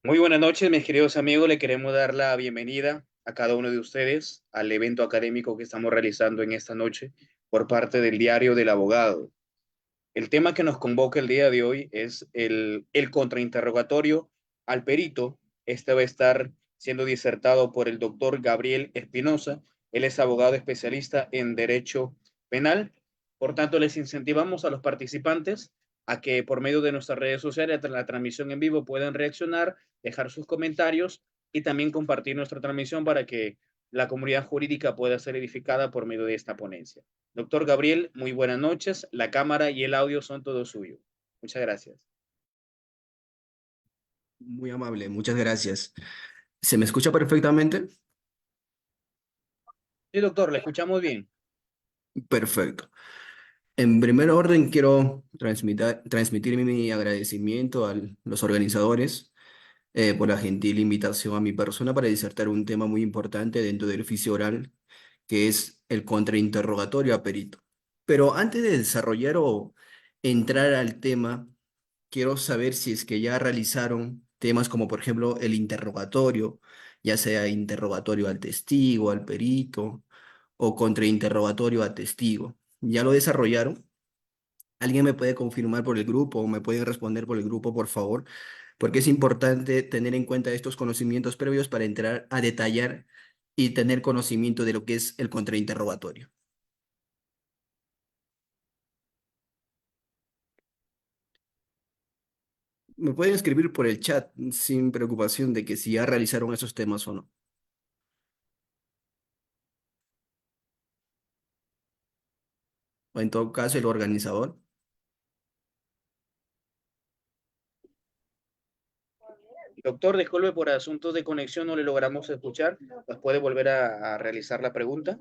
Muy buenas noches, mis queridos amigos. Le queremos dar la bienvenida a cada uno de ustedes al evento académico que estamos realizando en esta noche por parte del Diario del Abogado. El tema que nos convoca el día de hoy es el contrainterrogatorio al perito. Este va a estar siendo disertado por el doctor Gabriel Espinosa. Él es abogado especialista en derecho penal. Por tanto, les incentivamos a los participantes a que por medio de nuestras redes sociales, la transmisión en vivo, puedan reaccionar, dejar sus comentarios y también compartir nuestra transmisión para que la comunidad jurídica pueda ser edificada por medio de esta ponencia. Doctor Gabriel, muy buenas noches. La cámara y el audio son todo suyo. Muchas gracias. Muy amable, muchas gracias. ¿Se me escucha perfectamente? Sí, doctor, le escuchamos bien. Perfecto. En primer orden, quiero transmitir mi agradecimiento a los organizadores por la gentil invitación a mi persona para disertar un tema muy importante dentro del oficio oral, que es el contrainterrogatorio a perito. Pero antes de desarrollar o entrar al tema, quiero saber si es que ya realizaron temas como, por ejemplo, el interrogatorio, ya sea interrogatorio al testigo, al perito o contrainterrogatorio a testigo. ¿Ya lo desarrollaron? ¿Alguien me puede confirmar por el grupo o me puede responder por el grupo, por favor? Porque es importante tener en cuenta estos conocimientos previos para entrar a detallar y tener conocimiento de lo que es el contrainterrogatorio. Me pueden escribir por el chat sin preocupación de que si ya realizaron esos temas o no. O en todo caso, el organizador. Doctor, disculpe por asuntos de conexión, no le logramos escuchar. ¿Nos puede volver a realizar la pregunta?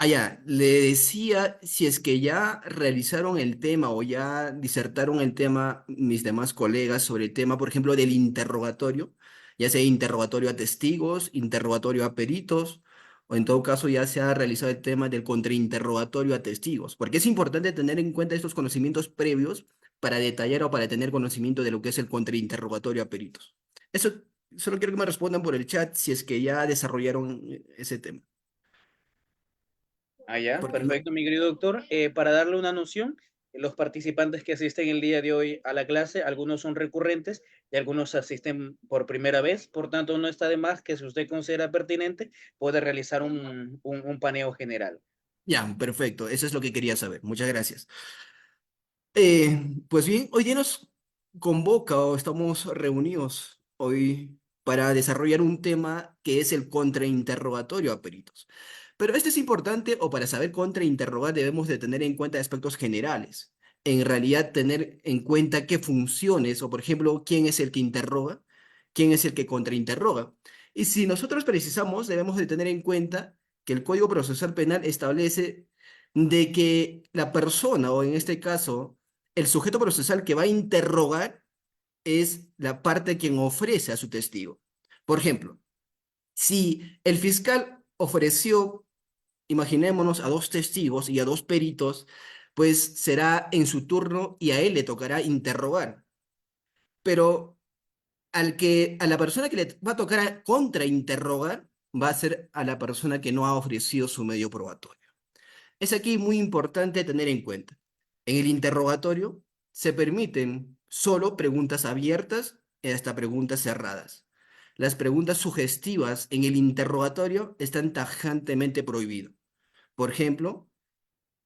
Ya, le decía si es que ya realizaron el tema o ya disertaron el tema mis demás colegas sobre el tema, por ejemplo, del interrogatorio, ya sea interrogatorio a testigos, interrogatorio a peritos, o en todo caso ya se ha realizado el tema del contrainterrogatorio a testigos, porque es importante tener en cuenta estos conocimientos previos para detallar o para tener conocimiento de lo que es el contrainterrogatorio a peritos. Eso solo quiero que me respondan por el chat si es que ya desarrollaron ese tema. Ah, ya, Porque no, perfecto, mi querido doctor. Para darle una noción, los participantes que asisten el día de hoy a la clase, algunos son recurrentes y algunos asisten por primera vez. Por tanto, no está de más que si usted considera pertinente, puede realizar un paneo general. ya, perfecto. Eso es lo que quería saber. Muchas gracias. Pues bien, hoy día nos convoca o estamos reunidos hoy para desarrollar un tema que es el contrainterrogatorio a peritos. Pero esto es importante o para saber contrainterrogar debemos de tener en cuenta aspectos generales. En realidad, tener en cuenta qué funciones o, por ejemplo, quién es el que interroga, quién es el que contrainterroga. Y si nosotros precisamos, debemos de tener en cuenta que el Código Procesal Penal establece de que la persona, o en este caso, el sujeto procesal que va a interrogar es la parte quien ofrece a su testigo. Por ejemplo, si el fiscal ofreció, imaginémonos, a dos testigos y a dos peritos, pues será en su turno y a él le tocará interrogar. Pero a la persona que le va a tocar contrainterrogar va a ser a la persona que no ha ofrecido su medio probatorio. Es aquí muy importante tener en cuenta. En el interrogatorio se permiten solo preguntas abiertas y hasta preguntas cerradas. Las preguntas sugestivas en el interrogatorio están tajantemente prohibidas. Por ejemplo,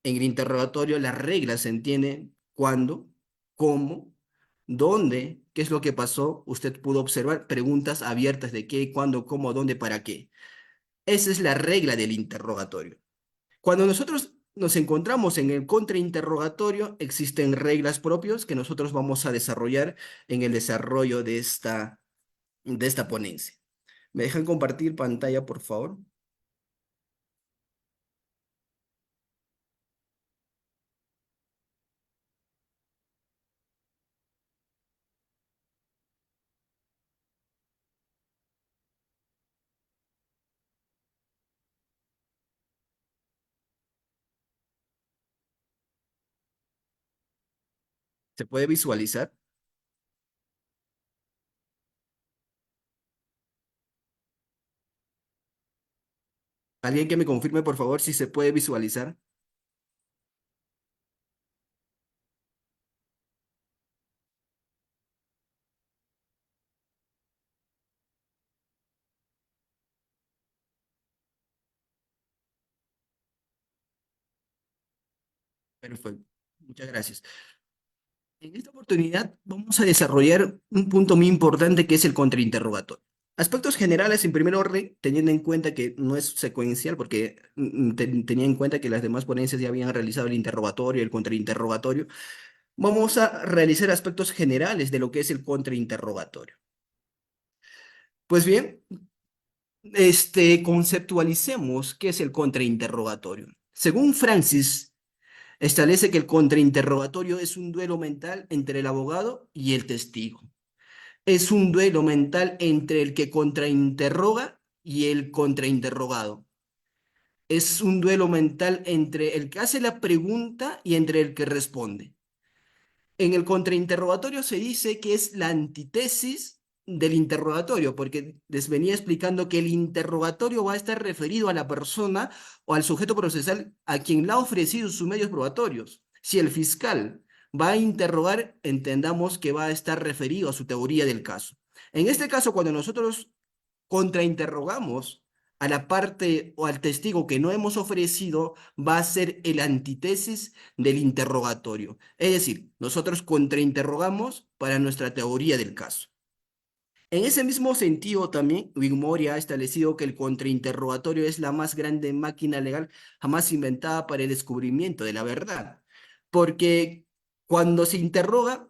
en el interrogatorio las reglas se entienden cuándo, cómo, dónde, qué es lo que pasó. Usted pudo observar preguntas abiertas de qué, cuándo, cómo, dónde, para qué. Esa es la regla del interrogatorio. Cuando nosotros nos encontramos en el contrainterrogatorio, existen reglas propias que nosotros vamos a desarrollar en el desarrollo de esta ponencia. ¿Me dejan compartir pantalla, por favor? ¿Se puede visualizar? ¿Alguien que me confirme, por favor, si se puede visualizar? Perfecto. Muchas gracias. En esta oportunidad vamos a desarrollar un punto muy importante que es el contrainterrogatorio. Aspectos generales en primer orden, teniendo en cuenta que no es secuencial, porque tenía en cuenta que las demás ponencias ya habían realizado el interrogatorio y el contrainterrogatorio. Vamos a realizar aspectos generales de lo que es el contrainterrogatorio. Pues bien, conceptualicemos qué es el contrainterrogatorio. Según Francis, establece que el contrainterrogatorio es un duelo mental entre el abogado y el testigo. Es un duelo mental entre el que contrainterroga y el contrainterrogado. Es un duelo mental entre el que hace la pregunta y entre el que responde. En el contrainterrogatorio se dice que es la antítesis del interrogatorio, porque les venía explicando que el interrogatorio va a estar referido a la persona o al sujeto procesal a quien le ha ofrecido sus medios probatorios. Si el fiscal va a interrogar, entendamos que va a estar referido a su teoría del caso. En este caso, cuando nosotros contrainterrogamos a la parte o al testigo que no hemos ofrecido, va a ser el antítesis del interrogatorio. Es decir, nosotros contrainterrogamos para nuestra teoría del caso. En ese mismo sentido, también Wigmore ha establecido que el contrainterrogatorio es la más grande máquina legal jamás inventada para el descubrimiento de la verdad, porque cuando se interroga,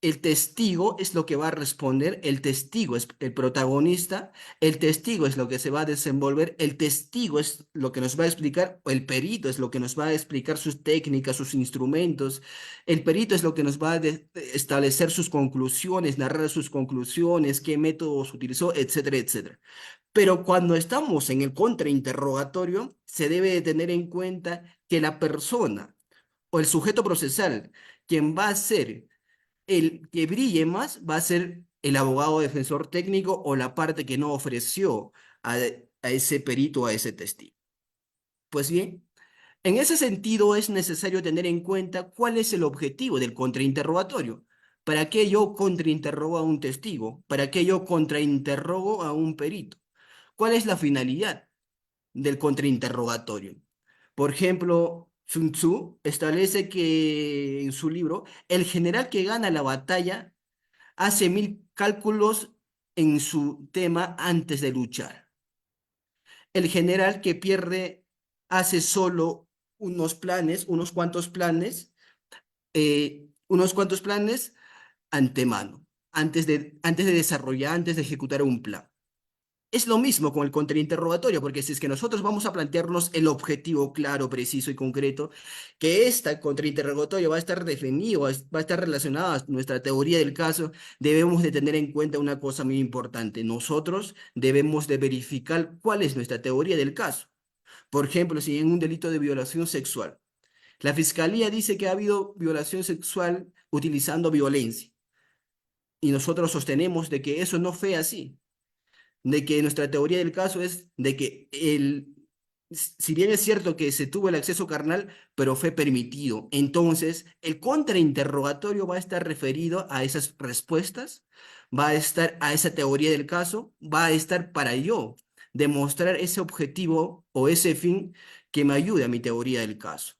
el testigo es lo que va a responder, el testigo es el protagonista, el testigo es lo que se va a desenvolver, el testigo es lo que nos va a explicar, o el perito es lo que nos va a explicar sus técnicas, sus instrumentos, el perito es lo que nos va a establecer sus conclusiones, narrar sus conclusiones, qué métodos utilizó, etcétera, etcétera. Pero cuando estamos en el contrainterrogatorio, se debe de tener en cuenta que la persona o el sujeto procesal, quien va a ser el que brille más, va a ser el abogado defensor técnico o la parte que no ofreció a ese perito o a ese testigo. Pues bien, en ese sentido, es necesario tener en cuenta cuál es el objetivo del contrainterrogatorio. ¿Para qué yo contrainterrogo a un testigo? ¿Para qué yo contrainterrogo a un perito? ¿Cuál es la finalidad del contrainterrogatorio? Por ejemplo, Sun Tzu establece que en su libro, el general que gana la batalla hace 1000 cálculos en su tema antes de luchar. El general que pierde hace solo unos cuantos planes antemano, antes de desarrollar, antes de ejecutar un plan. Es lo mismo con el contrainterrogatorio, porque si es que nosotros vamos a plantearnos el objetivo claro, preciso y concreto, que esta contrainterrogatorio va a estar definido, va a estar relacionado a nuestra teoría del caso, debemos de tener en cuenta una cosa muy importante. Nosotros debemos de verificar cuál es nuestra teoría del caso. Por ejemplo, si en un delito de violación sexual, la fiscalía dice que ha habido violación sexual utilizando violencia y nosotros sostenemos de que eso no fue así, de que nuestra teoría del caso es de que si bien es cierto que se tuvo el acceso carnal, pero fue permitido, entonces el contrainterrogatorio va a estar referido a esas respuestas, va a estar a esa teoría del caso, va a estar para yo demostrar ese objetivo o ese fin que me ayude a mi teoría del caso.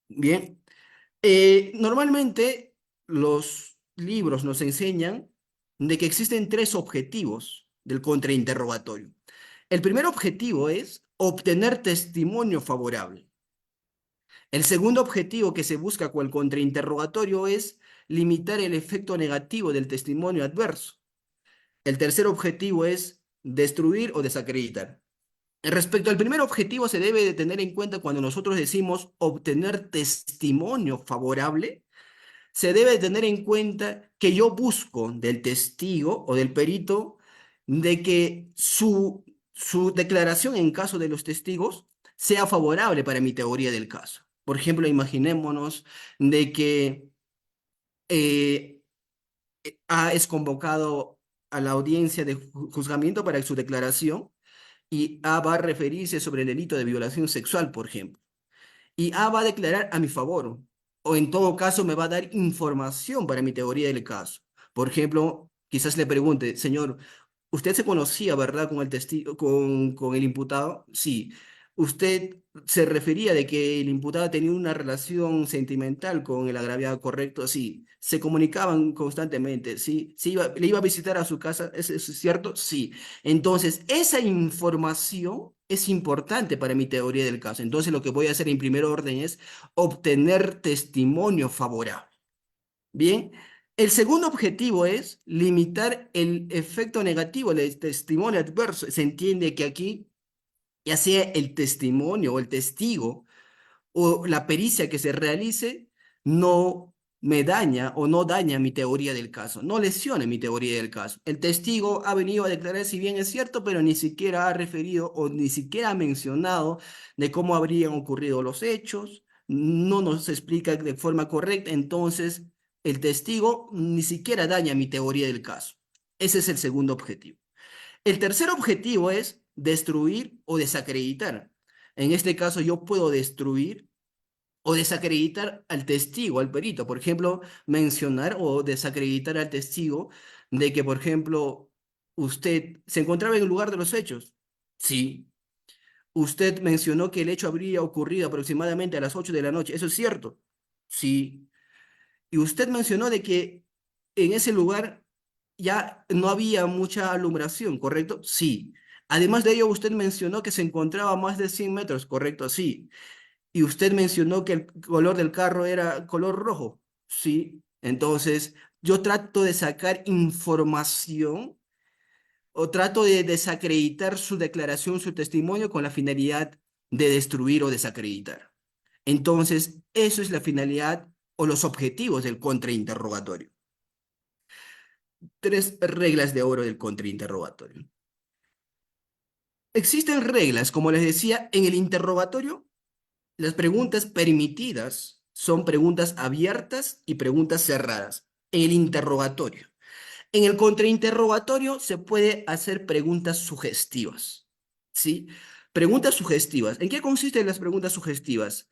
Bien, normalmente los libros nos enseñan de que existen tres objetivos del contrainterrogatorio. El primer objetivo es obtener testimonio favorable. El segundo objetivo que se busca con el contrainterrogatorio es limitar el efecto negativo del testimonio adverso. El tercer objetivo es destruir o desacreditar. Respecto al primer objetivo, se debe de tener en cuenta cuando nosotros decimos obtener testimonio favorable, se debe tener en cuenta que yo busco del testigo o del perito de que su declaración en caso de los testigos sea favorable para mi teoría del caso. Por ejemplo, imaginémonos de que eh, A es convocado a la audiencia de juzgamiento para su declaración y A va a referirse sobre el delito de violación sexual, por ejemplo. Y A va a declarar a mi favor, o en todo caso me va a dar información para mi teoría del caso. Por ejemplo, quizás le pregunte, señor, usted se conocía, ¿verdad?, con el testigo, con el imputado. Sí. Usted se refería de que el imputado tenía una relación sentimental con el agraviado, ¿correcto? Sí. Se comunicaban constantemente, sí. Le iba a visitar a su casa, ¿es cierto? Sí. Entonces, esa información es importante para mi teoría del caso. Entonces, lo que voy a hacer en primer orden es obtener testimonio favorable. Bien, el segundo objetivo es limitar el efecto negativo del testimonio adverso. Se entiende que aquí, ya sea el testimonio o el testigo o la pericia que se realice, no me daña o no daña mi teoría del caso, no lesiona mi teoría del caso. El testigo ha venido a declarar, si bien es cierto, pero ni siquiera ha referido o ni siquiera ha mencionado de cómo habrían ocurrido los hechos, no nos explica de forma correcta, entonces el testigo ni siquiera daña mi teoría del caso. Ese es el segundo objetivo. El tercer objetivo es destruir o desacreditar. En este caso, yo puedo destruir o desacreditar al testigo, al perito. Por ejemplo, mencionar o desacreditar al testigo de que, por ejemplo, usted se encontraba en el lugar de los hechos. Sí. Usted mencionó que el hecho habría ocurrido aproximadamente a las 8 de la noche. ¿Eso es cierto? Sí. Y usted mencionó de que en ese lugar ya no había mucha alumbración, ¿correcto? Sí. Además de ello, usted mencionó que se encontraba a más de 100 metros, ¿correcto? Sí. Y usted mencionó que el color del carro era color rojo. Sí. Entonces, yo trato de sacar información o trato de desacreditar su declaración, su testimonio con la finalidad de destruir o desacreditar. Entonces, eso es la finalidad o los objetivos del contrainterrogatorio. Tres reglas de oro del contrainterrogatorio. Existen reglas, como les decía, en el interrogatorio. Las preguntas permitidas son preguntas abiertas y preguntas cerradas. En el interrogatorio. En el contrainterrogatorio se puede hacer preguntas sugestivas. ¿Sí? Preguntas sugestivas. ¿En qué consisten las preguntas sugestivas?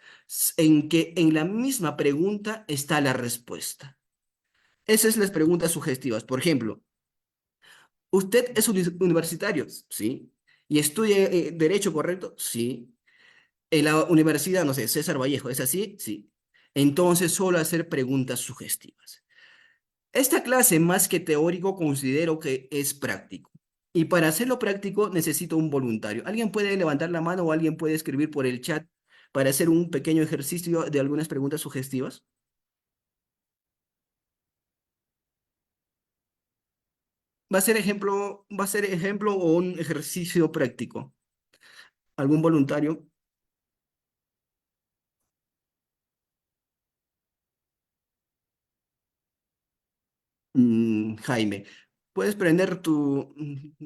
En que en la misma pregunta está la respuesta. Esas son las preguntas sugestivas. Por ejemplo, ¿usted es universitario? Sí. ¿Y estudia Derecho, correcto? Sí. En la universidad, no sé, César Vallejo, ¿es así? Sí. Entonces, solo hacer preguntas sugestivas. Esta clase, más que teórico, considero que es práctico. Y para hacerlo práctico, necesito un voluntario. ¿Alguien puede levantar la mano o alguien puede escribir por el chat para hacer un pequeño ejercicio de algunas preguntas sugestivas? Va a ser ejemplo o un ejercicio práctico. ¿Algún voluntario? Jaime, ¿puedes prender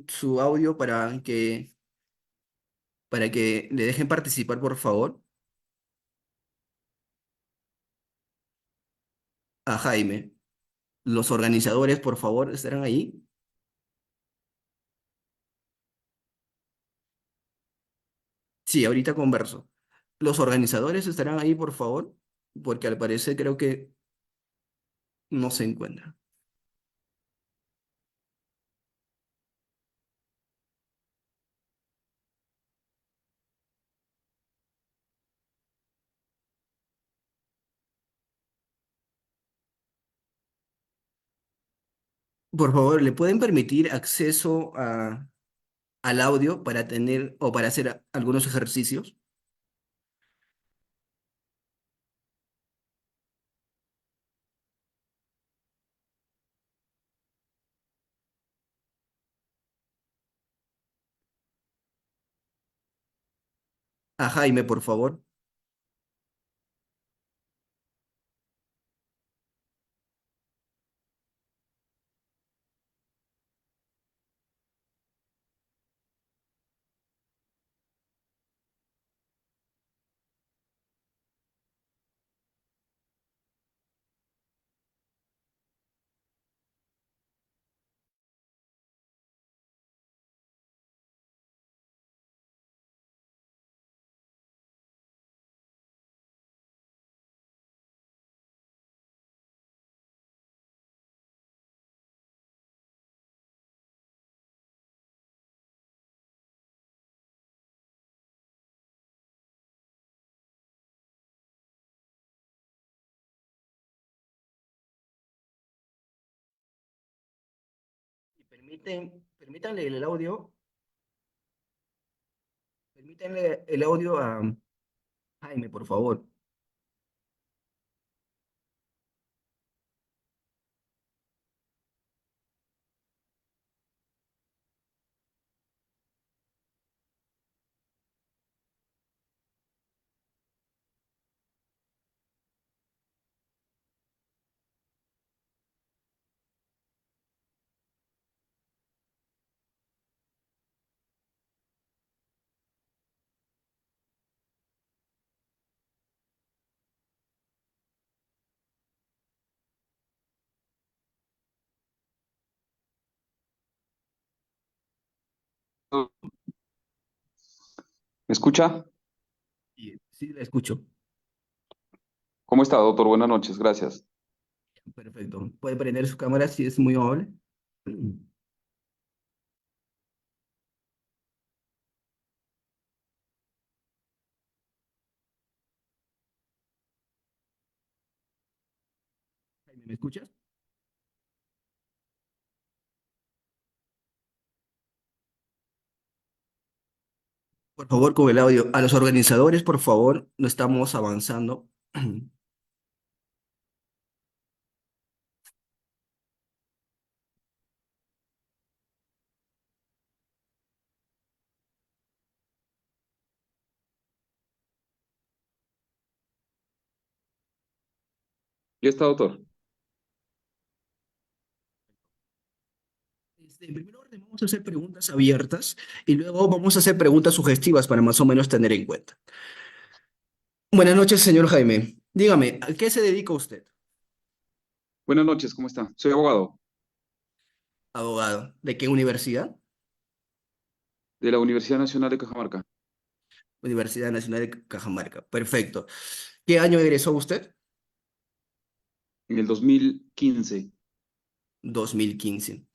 su audio para que le dejen participar, por favor? A Jaime. Los organizadores, por favor, estarán ahí. Sí, ahorita converso. Los organizadores estarán ahí, por favor, porque al parecer creo que no se encuentran. Por favor, ¿le pueden permitir acceso al audio para tener o para hacer algunos ejercicios? A Jaime, por favor. Permítanle el audio, permítanle el audio a Jaime, por favor. ¿Me escucha? Sí, sí, la escucho. ¿Cómo está, doctor? Buenas noches, gracias. Perfecto. ¿Puede prender su cámara si es muy amable? Jaime, ¿me escuchas? Por favor, con el audio. A los organizadores, por favor, no estamos avanzando. ¿Ya está, doctor? En primer orden, vamos a hacer preguntas abiertas y luego vamos a hacer preguntas sugestivas para más o menos tener en cuenta. Buenas noches, señor Jaime. Dígame, ¿a qué se dedica usted? Buenas noches, ¿cómo está? Soy abogado Abogado. ¿De qué universidad? de la Universidad Nacional de Cajamarca Universidad Nacional de Cajamarca. Perfecto. ¿Qué año egresó usted? en el 2015 2015.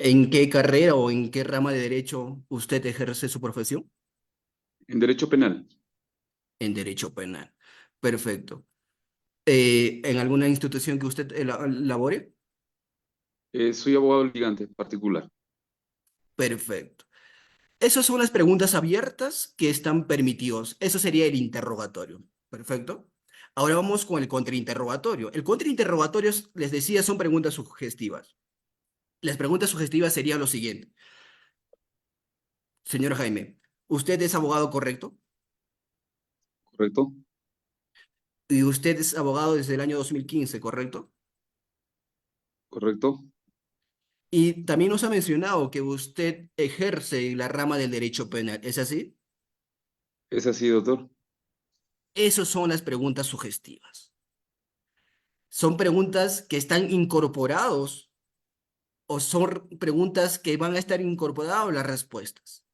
¿En qué carrera o en qué rama de derecho usted ejerce su profesión? en Derecho Penal. En derecho penal. Perfecto. ¿En alguna institución que usted labore? Soy abogado litigante particular. Perfecto. Esas son las preguntas abiertas que están permitidos. Eso sería el interrogatorio. Perfecto. Ahora vamos con el contrainterrogatorio. El contrainterrogatorio, les decía, son preguntas sugestivas. Las preguntas sugestivas serían lo siguiente. Señor Jaime, ¿usted es abogado correcto? ¿Correcto? Y usted es abogado desde el año 2015, ¿correcto? ¿Correcto? Y también nos ha mencionado que usted ejerce la rama del derecho penal. ¿Es así? ¿Es así, doctor? Esas son las preguntas sugestivas. Son preguntas que están incorporados o son preguntas que van a estar incorporadas a las respuestas.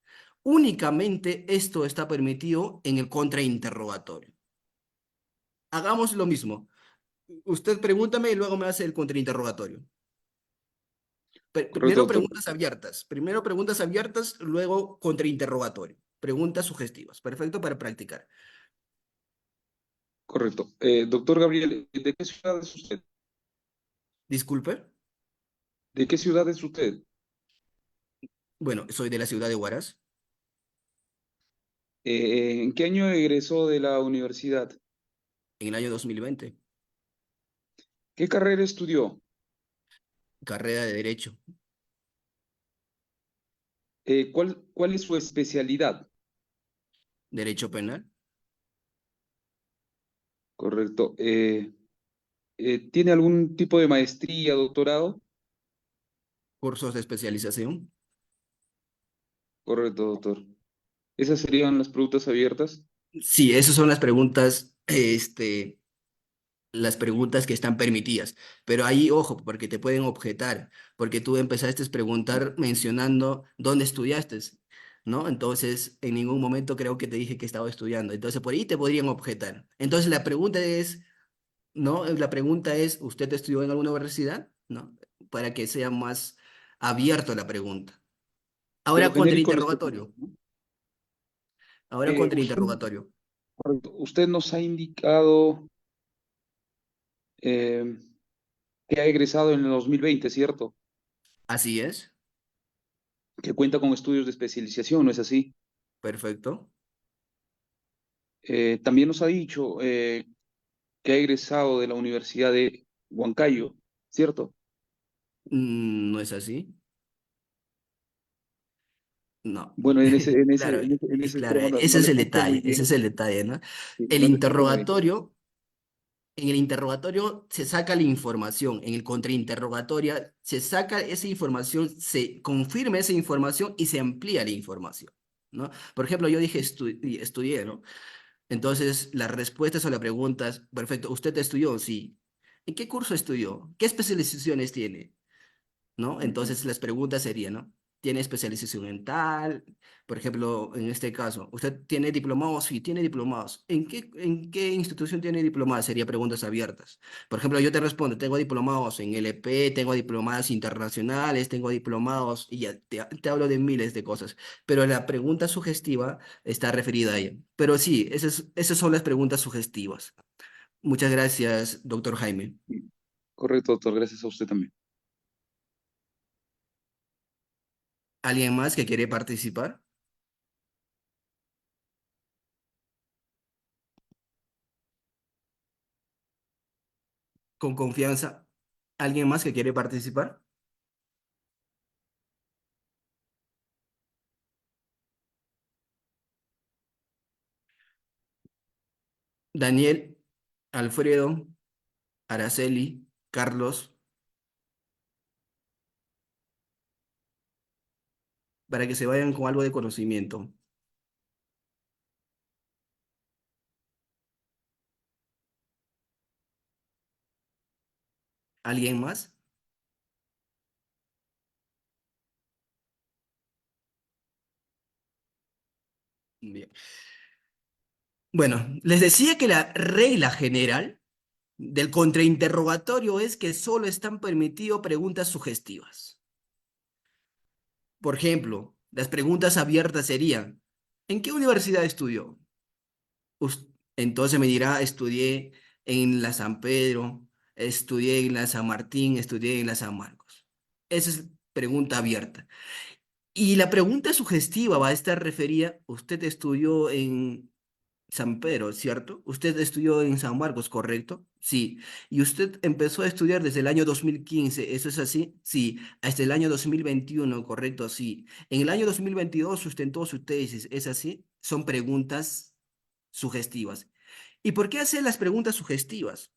Únicamente esto está permitido en el contrainterrogatorio. Hagamos lo mismo. Usted pregúntame y luego me hace el contrainterrogatorio. Correcto, Primero doctor. preguntas abiertas. Primero preguntas abiertas, luego contrainterrogatorio. Preguntas sugestivas. Perfecto para practicar. Correcto. Doctor Gabriel, ¿de qué ciudad es usted? Disculpe. ¿De qué ciudad es usted? Bueno, soy de la ciudad de Huaraz, ¿En qué año egresó de la universidad? en el año 2020. ¿Qué carrera estudió? Carrera de Derecho. ¿Cuál es su especialidad? Derecho Penal. Correcto. ¿Tiene algún tipo de maestría, doctorado? Cursos de especialización. Correcto, doctor. Esas serían las preguntas abiertas. Sí, esas son las preguntas que están permitidas. Pero ahí, ojo, porque te pueden objetar, porque tú empezaste a preguntar mencionando dónde estudiaste, ¿no? Entonces, en ningún momento creo que te dije que estaba estudiando. Entonces, por ahí te podrían objetar. Entonces, la pregunta es, ¿no? La pregunta es, ¿usted estudió en alguna universidad? ¿No? Para que sea más abierto la pregunta. De lo Ahora genérico les pregunto, contrainterrogatorio. ¿no? Ahora Usted, contrainterrogatorio. correcto, usted nos ha indicado eh, que ha egresado en el 2020, ¿cierto? Así es. que cuenta con estudios de especialización, ¿no es así? Perfecto. También nos ha dicho que ha egresado de la Universidad de Huancayo, ¿cierto? ¿No es así? No. Bueno, Claro, en ese claro, extremo no ese es le el escuché muy detalle, ese bien, es el detalle, ¿no? sí, El no le escuché muy bien. interrogatorio, en el interrogatorio se saca la información, en el contrainterrogatorio se saca esa información, se confirma esa información y se amplía la información, ¿no? Por ejemplo, yo dije estudié, ¿no? Entonces, las respuestas a las preguntas, perfecto, ¿usted estudió? Sí. ¿En qué curso estudió? ¿Qué especializaciones tiene? ¿No? Ujú. Entonces las preguntas serían, ¿no? ¿Tiene especialización en tal? Por ejemplo, en este caso, ¿usted tiene diplomados? Sí, tiene diplomados. En qué institución tiene diplomados? Sería preguntas abiertas. Por ejemplo, yo te respondo, tengo diplomados en LP, tengo diplomados internacionales, tengo diplomados, y ya te hablo de miles de cosas. Pero la pregunta sugestiva está referida a ella. Pero sí, esas son las preguntas sugestivas. Muchas gracias, doctor Jaime. Correcto, doctor, gracias a usted también. ¿Alguien más que quiere participar? Con confianza. ¿Alguien más que quiere participar? Daniel, Alfredo, Araceli, Carlos, para que se vayan con algo de conocimiento. ¿Alguien más? Bien. Bueno, les decía que la regla general del contrainterrogatorio es que solo están permitidas preguntas sugestivas. Por ejemplo, las preguntas abiertas serían, ¿en qué universidad estudió? Entonces me dirá, estudié en la San Pedro, estudié en la San Martín, estudié en la San Marcos. Esa es pregunta abierta. Y la pregunta sugestiva va a estar referida, usted estudió en San Pedro, ¿cierto? Usted estudió en San Marcos, ¿correcto? Sí. ¿Y usted empezó a estudiar desde el año 2015? ¿Eso es así? Sí. Hasta el año 2021, ¿correcto? Sí. En el año 2022 sustentó su tesis, ¿es así? Son preguntas sugestivas. ¿Y por qué hacer las preguntas sugestivas?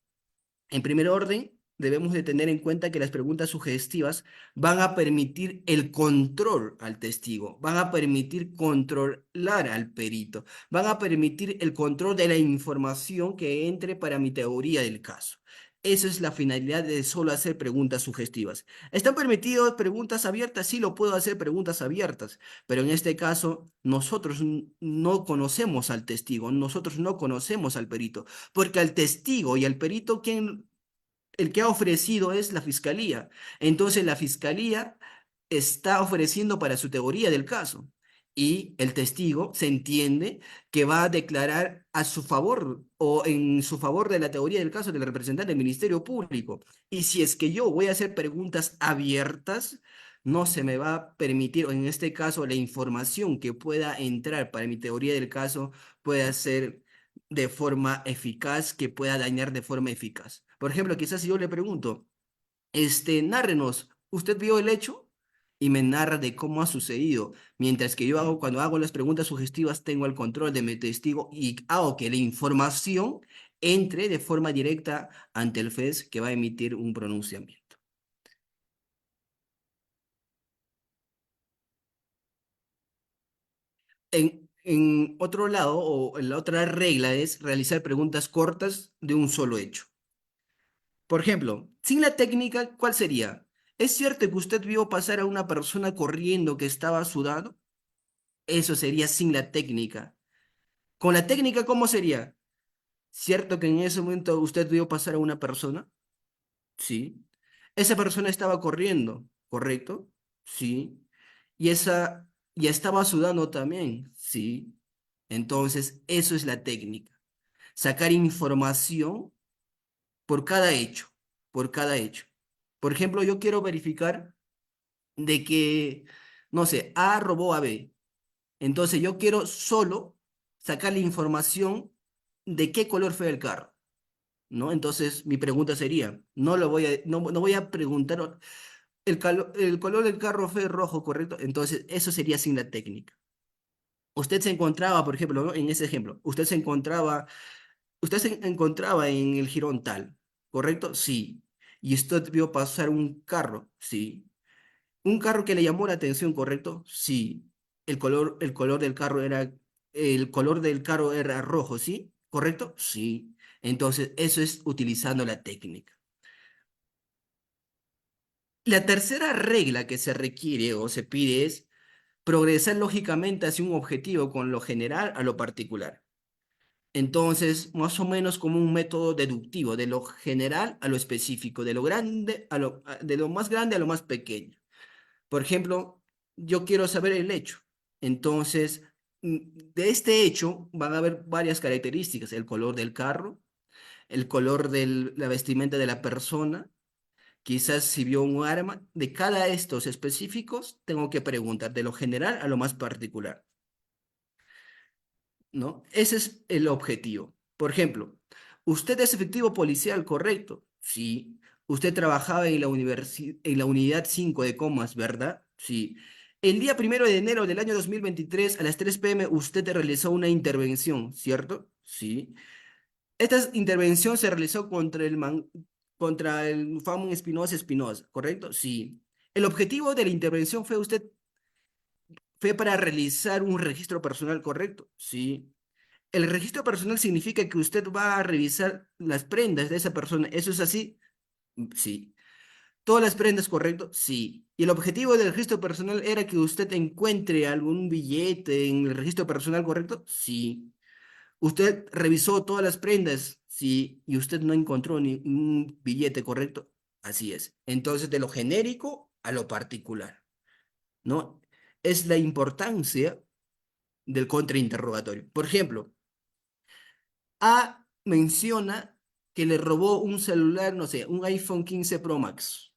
En primer orden, debemos de tener en cuenta que las preguntas sugestivas van a permitir el control al testigo, van a permitir controlar al perito, van a permitir el control de la información que entre para mi teoría del caso. Esa es la finalidad de solo hacer preguntas sugestivas. ¿Están permitidas preguntas abiertas? Sí, lo puedo hacer preguntas abiertas, pero en este caso nosotros no conocemos al testigo, nosotros no conocemos al perito, porque al testigo y al perito, el que ha ofrecido es la fiscalía. Entonces la fiscalía está ofreciendo para su teoría del caso. Y el testigo se entiende que va a declarar a su favor o en su favor de la teoría del caso del representante del Ministerio Público. Y si es que yo voy a hacer preguntas abiertas, no se me va a permitir, o en este caso, la información que pueda entrar para mi teoría del caso pueda ser de forma eficaz, que pueda dañar de forma eficaz. Por ejemplo, quizás si yo le pregunto, nárrenos, ¿usted vio el hecho? Y me narra de cómo ha sucedido. Mientras que yo hago, cuando hago las preguntas sugestivas, tengo el control de mi testigo y hago que la información entre de forma directa ante el juez que va a emitir un pronunciamiento. En otro lado, o en la otra regla es realizar preguntas cortas de un solo hecho. Por ejemplo, sin la técnica, ¿cuál sería? ¿Es cierto que usted vio pasar a una persona corriendo que estaba sudado? Eso sería sin la técnica. Con la técnica, ¿cómo sería? ¿Cierto que en ese momento usted vio pasar a una persona? Sí. Esa persona estaba corriendo, ¿correcto? Sí. Y esa ya estaba sudando también, sí. Entonces, eso es la técnica. Sacar información por cada hecho, por cada hecho. Por ejemplo, yo quiero verificar. de que, no sé, A robó a B. Entonces yo quiero solo sacar la información de qué color fue el carro, ¿no? Entonces mi pregunta sería, no voy a preguntar, el color del carro fue rojo, ¿correcto? Entonces eso sería sin la técnica. Usted se encontraba, por ejemplo, ¿no? En ese ejemplo, usted se encontraba en el jirón tal, ¿correcto? Sí. Y usted vio pasar un carro, sí. Un carro que le llamó la atención, ¿correcto? Sí. El color del carro era, el color del carro era rojo, ¿sí? ¿Correcto? Sí. Entonces, eso es utilizando la técnica. La tercera regla que se requiere o se pide es progresar lógicamente hacia un objetivo con lo general a lo particular. Entonces, más o menos como un método deductivo, de lo general a lo específico, de lo grande de lo más grande a lo más pequeño. Por ejemplo, yo quiero saber el hecho. Entonces, de este hecho van a haber varias características: el color del carro, el color de la vestimenta de la persona, quizás si vio un arma. De cada estos específicos, tengo que preguntar de lo general a lo más particular, ¿no? Ese es el objetivo. Por ejemplo, ¿usted es efectivo policial, correcto? Sí. ¿Usted trabajaba en en la unidad 5 de Comas, verdad? Sí. El día 1 de enero del año 2023 a las 3 p.m. usted realizó una intervención, ¿cierto? Sí. Esta intervención se realizó contra el Famun Espinosa, ¿correcto? Sí. El objetivo de la intervención fue para realizar un registro personal, ¿correcto? Sí. El registro personal significa que usted va a revisar las prendas de esa persona. ¿Eso es así? Sí. ¿Todas las prendas, correcto? Sí. ¿Y el objetivo del registro personal era que usted encuentre algún billete en el registro personal, correcto? Sí. ¿Usted revisó todas las prendas? Sí. ¿Y usted no encontró ni un billete, correcto? Así es. Entonces, de lo genérico a lo particular, ¿no? Es la importancia del contrainterrogatorio. Por ejemplo, A menciona que le robó un celular, no sé, un iPhone 15 Pro Max.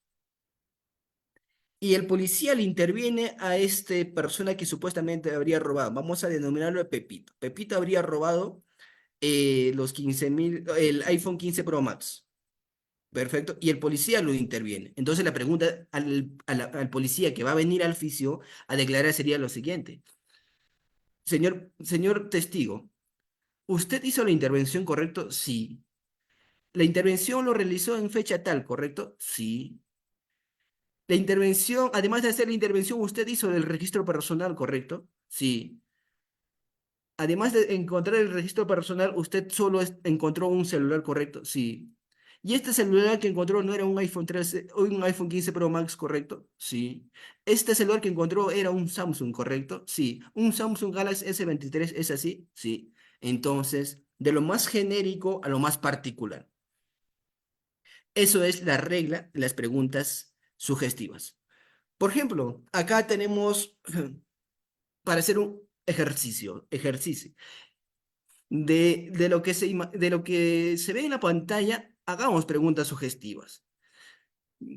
Y el policía le interviene a esta persona que supuestamente habría robado. Vamos a denominarlo Pepito. Pepito habría robado los 15.000, el iPhone 15 Pro Max. Perfecto. Y el policía lo interviene. Entonces la pregunta al policía que va a venir al fisio a declarar sería lo siguiente. Señor testigo, ¿usted hizo la intervención, correcto? Sí. La intervención lo realizó en fecha tal, ¿correcto? Sí. La intervención, además de hacer la intervención, usted hizo el registro personal, ¿correcto? Sí. Además de encontrar el registro personal, usted solo encontró un celular, ¿correcto? Sí. Y este celular que encontró no era un iPhone 13 o un iPhone 15 Pro Max, ¿correcto? Sí. Este celular que encontró era un Samsung, ¿correcto? Sí. Un Samsung Galaxy S23, ¿es así? Sí. Entonces, de lo más genérico a lo más particular. Eso es la regla de las preguntas sugestivas. Por ejemplo, acá tenemos para hacer un ejercicio de lo que se ve en la pantalla, hagamos preguntas sugestivas.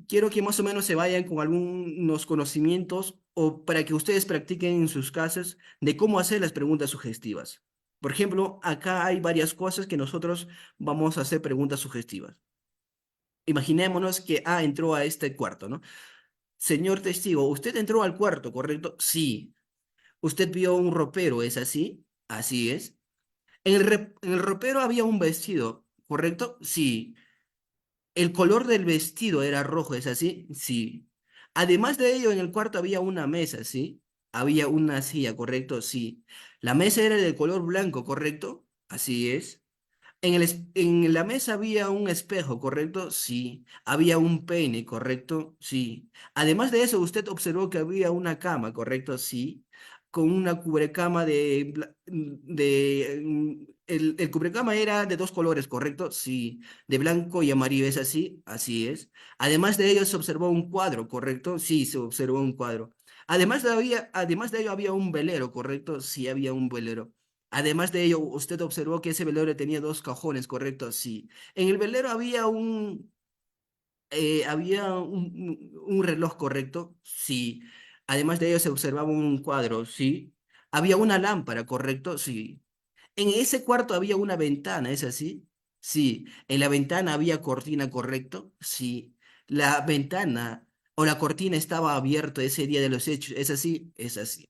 Quiero que más o menos se vayan con algunos conocimientos o para que ustedes practiquen en sus casas de cómo hacer las preguntas sugestivas. Por ejemplo, acá hay varias cosas que nosotros vamos a hacer preguntas sugestivas. Imaginémonos que A entró a este cuarto, ¿no? Señor testigo, ¿usted entró al cuarto, correcto? Sí. ¿Usted vio un ropero, es así? Así es. En el ropero había un vestido, ¿correcto? Sí. ¿El color del vestido era rojo, es así? Sí. Además de ello, en el cuarto había una mesa, ¿sí? Había una silla, ¿correcto? Sí. La mesa era de color blanco, ¿correcto? Así es. En la mesa había un espejo, ¿correcto? Sí. Había un peine, ¿correcto? Sí. Además de eso, usted observó que había una cama, ¿correcto? Sí. Con una cubrecama el cubrecama era de dos colores, ¿correcto? Sí. De blanco y amarillo, ¿es así? Así es. Además de ello, se observó un cuadro, ¿correcto? Sí, se observó un cuadro. Además de ello, había un velero, ¿correcto? Sí, había un velero. Además de ello, usted observó que ese velero tenía dos cajones, ¿correcto? Sí. En el velero había ¿Había un reloj correcto? Sí. Además de ello se observaba un cuadro, sí. ¿Había una lámpara, correcto? Sí. En ese cuarto había una ventana, ¿es así? Sí. ¿En la ventana había cortina, correcto? Sí. ¿La ventana o la cortina estaba abierta ese día de los hechos? ¿Es así? Es así.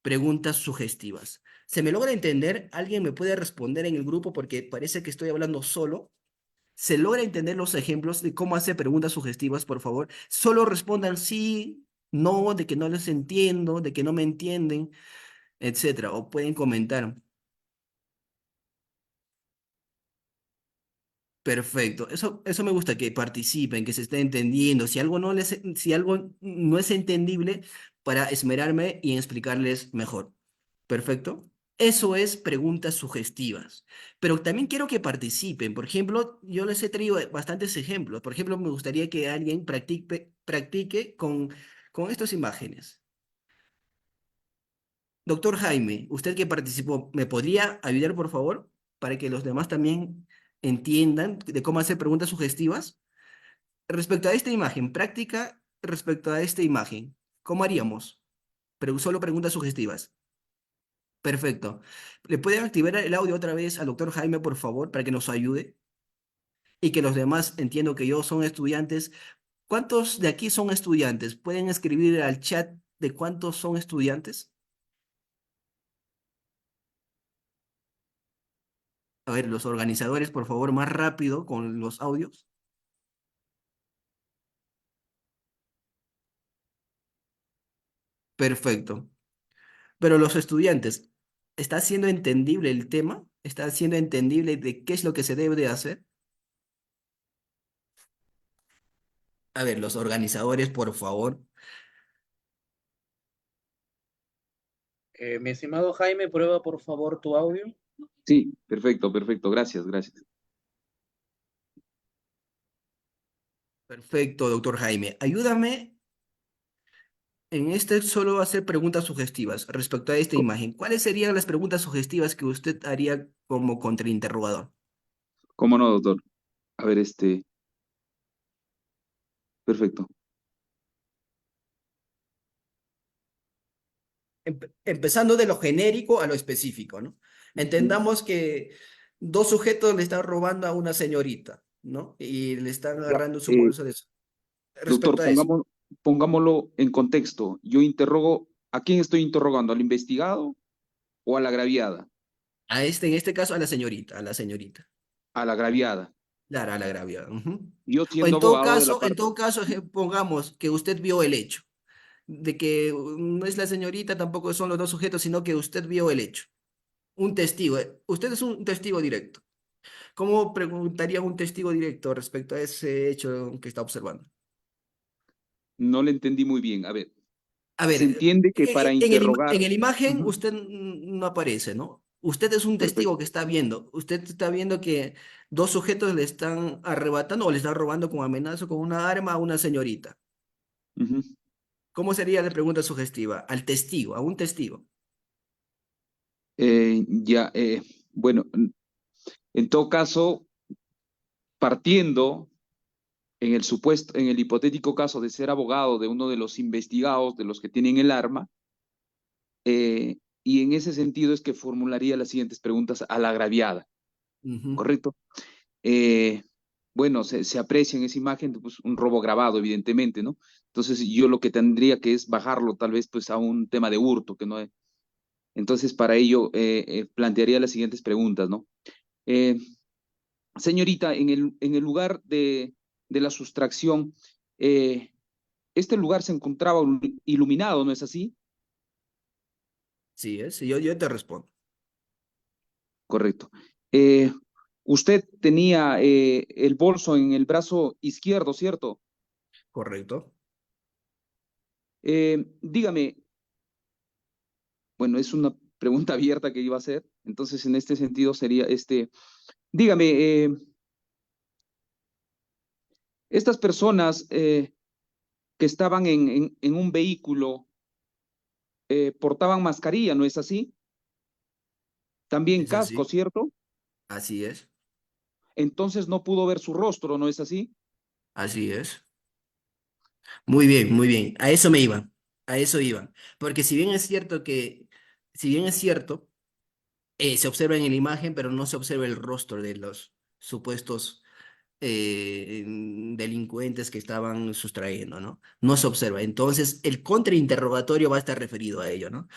Preguntas sugestivas. ¿Se me logra entender? ¿Alguien me puede responder en el grupo porque parece que estoy hablando solo? ¿Se logra entender los ejemplos de cómo hacer preguntas sugestivas, por favor? Solo respondan sí, no, de que no les entiendo, de que no me entienden, etcétera. O pueden comentar. Perfecto. Eso me gusta que participen, que se esté entendiendo. Si algo no es entendible, para esmerarme y explicarles mejor. Perfecto. Eso es preguntas sugestivas. Pero también quiero que participen. Por ejemplo, yo les he traído bastantes ejemplos. Por ejemplo, me gustaría que alguien practique con estas imágenes. Doctor Jaime, usted que participó, ¿me podría ayudar, por favor, para que los demás también entiendan de cómo hacer preguntas sugestivas? Respecto a esta imagen, práctica respecto a esta imagen, ¿cómo haríamos? Pero solo preguntas sugestivas. Perfecto. ¿Le pueden activar el audio otra vez al doctor Jaime, por favor, para que nos ayude? Y que los demás, entiendo que yo son estudiantes. ¿Cuántos de aquí son estudiantes? ¿Pueden escribir al chat de cuántos son estudiantes? A ver, los organizadores, por favor, más rápido con los audios. Perfecto. Pero los estudiantes, ¿está siendo entendible el tema? ¿Está siendo entendible de qué es lo que se debe de hacer? A ver, los organizadores, por favor. Mi estimado Jaime, prueba por favor tu audio. Sí, perfecto, perfecto. Gracias, gracias. Perfecto, doctor Jaime. Ayúdame en este solo a hacer preguntas sugestivas respecto a esta Co- imagen. ¿Cuáles serían las preguntas sugestivas que usted haría como contrainterrogador? ¿Cómo no, doctor? A ver, perfecto. Empezando de lo genérico a lo específico, ¿no? Ujú. Entendamos que dos sujetos le están robando a una señorita, ¿no? Y le están Ya, agarrando su bolso de eso. doctor, Respecto a eso, pongámoslo en contexto. Yo interrogo, ¿a quién estoy interrogando? ¿Al investigado o a la agraviada? en este caso a la señorita, a la señorita. A la agraviada. Claro, a la gravedad. Ujú. Yo O siendo abogado de la en parte. todo caso, pongamos que usted vio el hecho, de que no es la señorita, tampoco son los dos sujetos, sino que usted vio el hecho. Un testigo, usted es un testigo directo. ¿Cómo preguntaría un testigo directo respecto a ese hecho que está observando? No le entendí muy bien. A ver, A ver, se entiende que para en interrogar. el imagen Ujú. usted no aparece, ¿no? Usted es un testigo Perfecto. que está viendo. Usted está viendo que dos sujetos le están arrebatando o le están robando con amenaza con una arma a una señorita. Ujú. ¿Cómo sería la pregunta sugestiva? Al testigo, a un testigo. Ya, bueno, en todo caso, partiendo en el supuesto, en el hipotético caso de ser abogado de uno de los investigados, de los que tienen el arma, y en ese sentido es que formularía las siguientes preguntas a la agraviada, Ujú. ¿correcto? Eh, bueno, se aprecia en esa imagen pues, un robo grabado, evidentemente, ¿no? Entonces yo lo que tendría que es bajarlo tal vez pues a un tema de hurto, que no es. Entonces para ello plantearía las siguientes preguntas, ¿no? Eh, Señorita, en el lugar de la sustracción, eh, este lugar se encontraba iluminado, ¿no es así? Sí, sí, yo te respondo. Correcto. Eh, Usted tenía el bolso en el brazo izquierdo, ¿cierto? Correcto. Dígame, bueno, es una pregunta abierta que iba a hacer, entonces en este sentido sería dígame, estas personas que estaban en un vehículo portaban mascarilla, ¿no es así? También ¿Es casco, así? ¿cierto? Así es. Entonces no pudo ver su rostro, ¿no es así? Así es. Muy bien, muy bien. A eso me iba. A eso iba. Porque si bien es cierto, se observa en la imagen, pero no se observa el rostro de los supuestos delincuentes que estaban sustrayendo, ¿no? No se observa. Entonces, el contrainterrogatorio va a estar referido a ello, ¿no?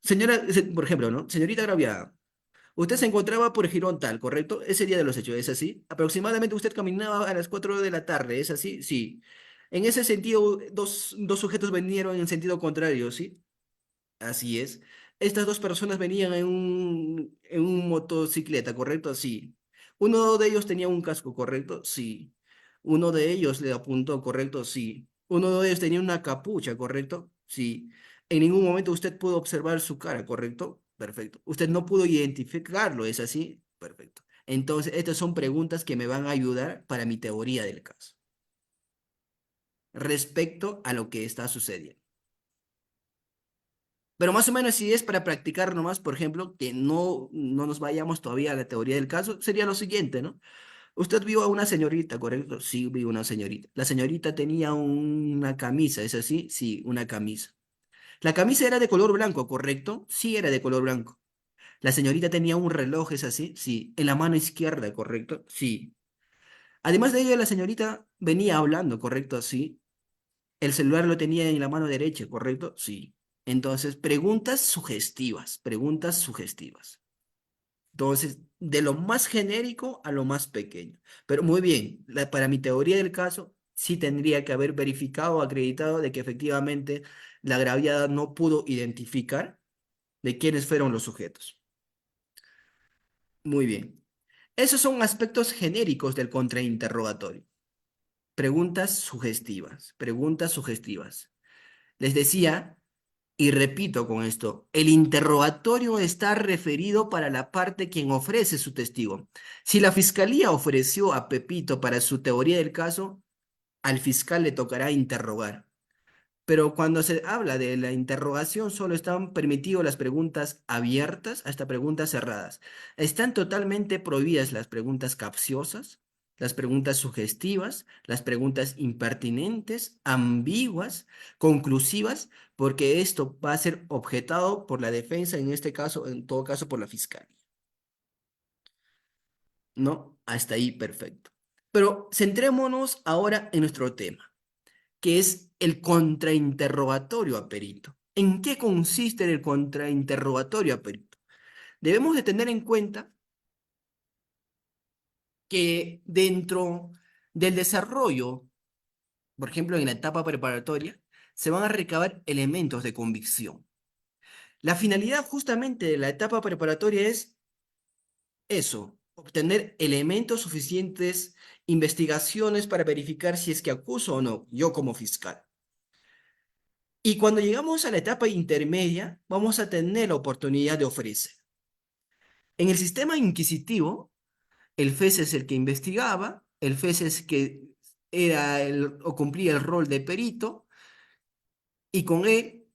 Señora, por ejemplo, ¿no? Señorita agraviada, usted se encontraba por Girón tal, ¿correcto? Ese día de los hechos, ¿es así? Aproximadamente usted caminaba a las 4 de la tarde, ¿es así? Sí. En ese sentido, dos sujetos vinieron en sentido contrario, ¿sí? Así es. Estas dos personas venían en un motocicleta, ¿correcto? Sí. Uno de ellos tenía un casco, ¿correcto? Sí. Uno de ellos le apuntó, ¿correcto? Sí. Uno de ellos tenía una capucha, ¿correcto? Sí. En ningún momento usted pudo observar su cara, ¿correcto? Perfecto. Usted no pudo identificarlo, ¿es así? Perfecto. Entonces, estas son preguntas que me van a ayudar para mi teoría del caso respecto a lo que está sucediendo. Pero más o menos si es para practicar nomás, por ejemplo, que no nos vayamos todavía a la teoría del caso, sería lo siguiente, ¿no? Usted vio a una señorita, ¿correcto? Sí, vio una señorita. La señorita tenía una camisa, ¿es así? Sí, una camisa. La camisa era de color blanco, ¿correcto? Sí, era de color blanco. La señorita tenía un reloj, ¿es así? Sí. En la mano izquierda, ¿correcto? Sí. Además de ello, la señorita venía hablando, ¿correcto? Sí. El celular lo tenía en la mano derecha, ¿correcto? Sí. Entonces, preguntas sugestivas, preguntas sugestivas. Entonces, de lo más genérico a lo más pequeño. Pero muy bien, para mi teoría del caso, sí tendría que haber verificado, acreditado de que efectivamente la agraviada no pudo identificar de quiénes fueron los sujetos. Muy bien. Esos son aspectos genéricos del contrainterrogatorio. Preguntas sugestivas, preguntas sugestivas. Les decía, y repito con esto, el interrogatorio está referido para la parte quien ofrece su testigo. Si la fiscalía ofreció a Pepito para su teoría del caso, al fiscal le tocará interrogar. Pero cuando se habla de la interrogación, solo están permitidas las preguntas abiertas hasta preguntas cerradas. Están totalmente prohibidas las preguntas capciosas, las preguntas sugestivas, las preguntas impertinentes, ambiguas, conclusivas, porque esto va a ser objetado por la defensa, en este caso, en todo caso, por la fiscalía. ¿No? Hasta ahí, perfecto. Pero centrémonos ahora en nuestro tema, que es el contrainterrogatorio a perito. ¿En qué consiste el contrainterrogatorio a perito? Debemos de tener en cuenta que dentro del desarrollo, por ejemplo, en la etapa preparatoria, se van a recabar elementos de convicción. La finalidad justamente de la etapa preparatoria es eso, obtener elementos suficientes, investigaciones para verificar si es que acuso o no, yo como fiscal. Y cuando llegamos a la etapa intermedia, vamos a tener la oportunidad de ofrecer. En el sistema inquisitivo, el FES es el que investigaba, el FES es que era o cumplía el rol de perito, y con él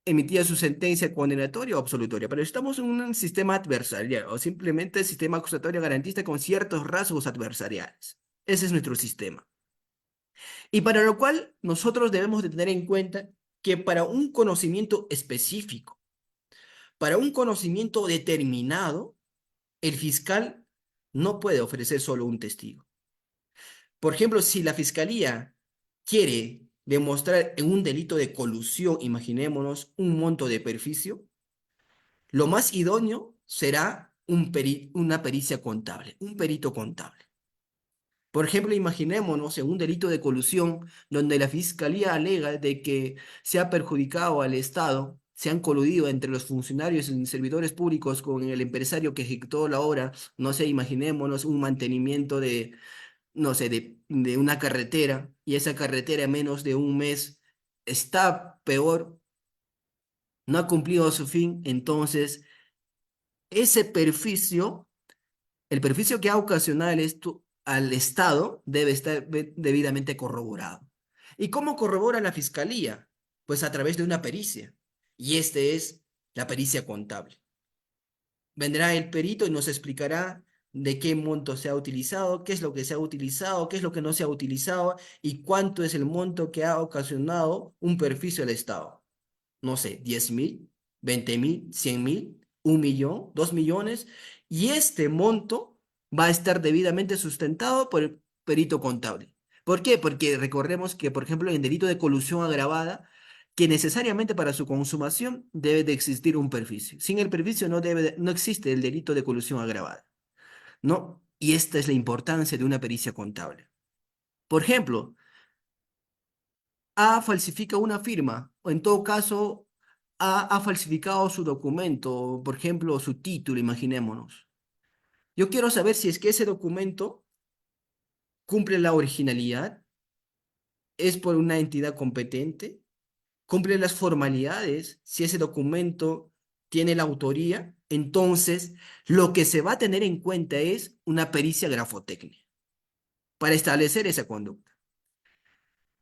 emitía su sentencia condenatoria o absolutoria. Pero estamos en un sistema adversarial, o simplemente sistema acusatorio garantista con ciertos rasgos adversariales. Ese es nuestro sistema. Y para lo cual nosotros debemos de tener en cuenta que para un conocimiento específico, para un conocimiento determinado, el fiscal no puede ofrecer solo un testigo. Por ejemplo, si la fiscalía quiere demostrar en un delito de colusión, imaginémonos un monto de perjuicio, lo más idóneo será una pericia contable, un perito contable. Por ejemplo, imaginémonos en un delito de colusión donde la fiscalía alega de que se ha perjudicado al Estado, se han coludido entre los funcionarios y servidores públicos con el empresario que ejecutó la obra, no sé, imaginémonos un mantenimiento de, no sé, de una carretera, y esa carretera en menos de un mes está peor, no ha cumplido su fin. Entonces ese perjuicio, el perjuicio que ha ocasionado esto al Estado debe estar debidamente corroborado. ¿Y cómo corrobora la fiscalía? Pues a través de una pericia. Y este es la pericia contable. Vendrá el perito y nos explicará de qué monto se ha utilizado, qué es lo que se ha utilizado, qué es lo que no se ha utilizado y cuánto es el monto que ha ocasionado un perjuicio al Estado. No sé, 10.000, 20.000, 100.000, 1.000.000, 2.000.000, y este monto va a estar debidamente sustentado por el perito contable. ¿Por qué? Porque recordemos que, por ejemplo, en delito de colusión agravada, que necesariamente para su consumación debe de existir un perjuicio. Sin el perjuicio no existe el delito de colusión agravada, ¿no? Y esta es la importancia de una pericia contable. Por ejemplo, A falsifica una firma, o en todo caso, A ha falsificado su documento, por ejemplo, su título, imaginémonos. Yo quiero saber si es que ese documento cumple la originalidad, es por una entidad competente, cumple las formalidades, si ese documento tiene la autoría, entonces lo que se va a tener en cuenta es una pericia grafotécnica para establecer esa conducta.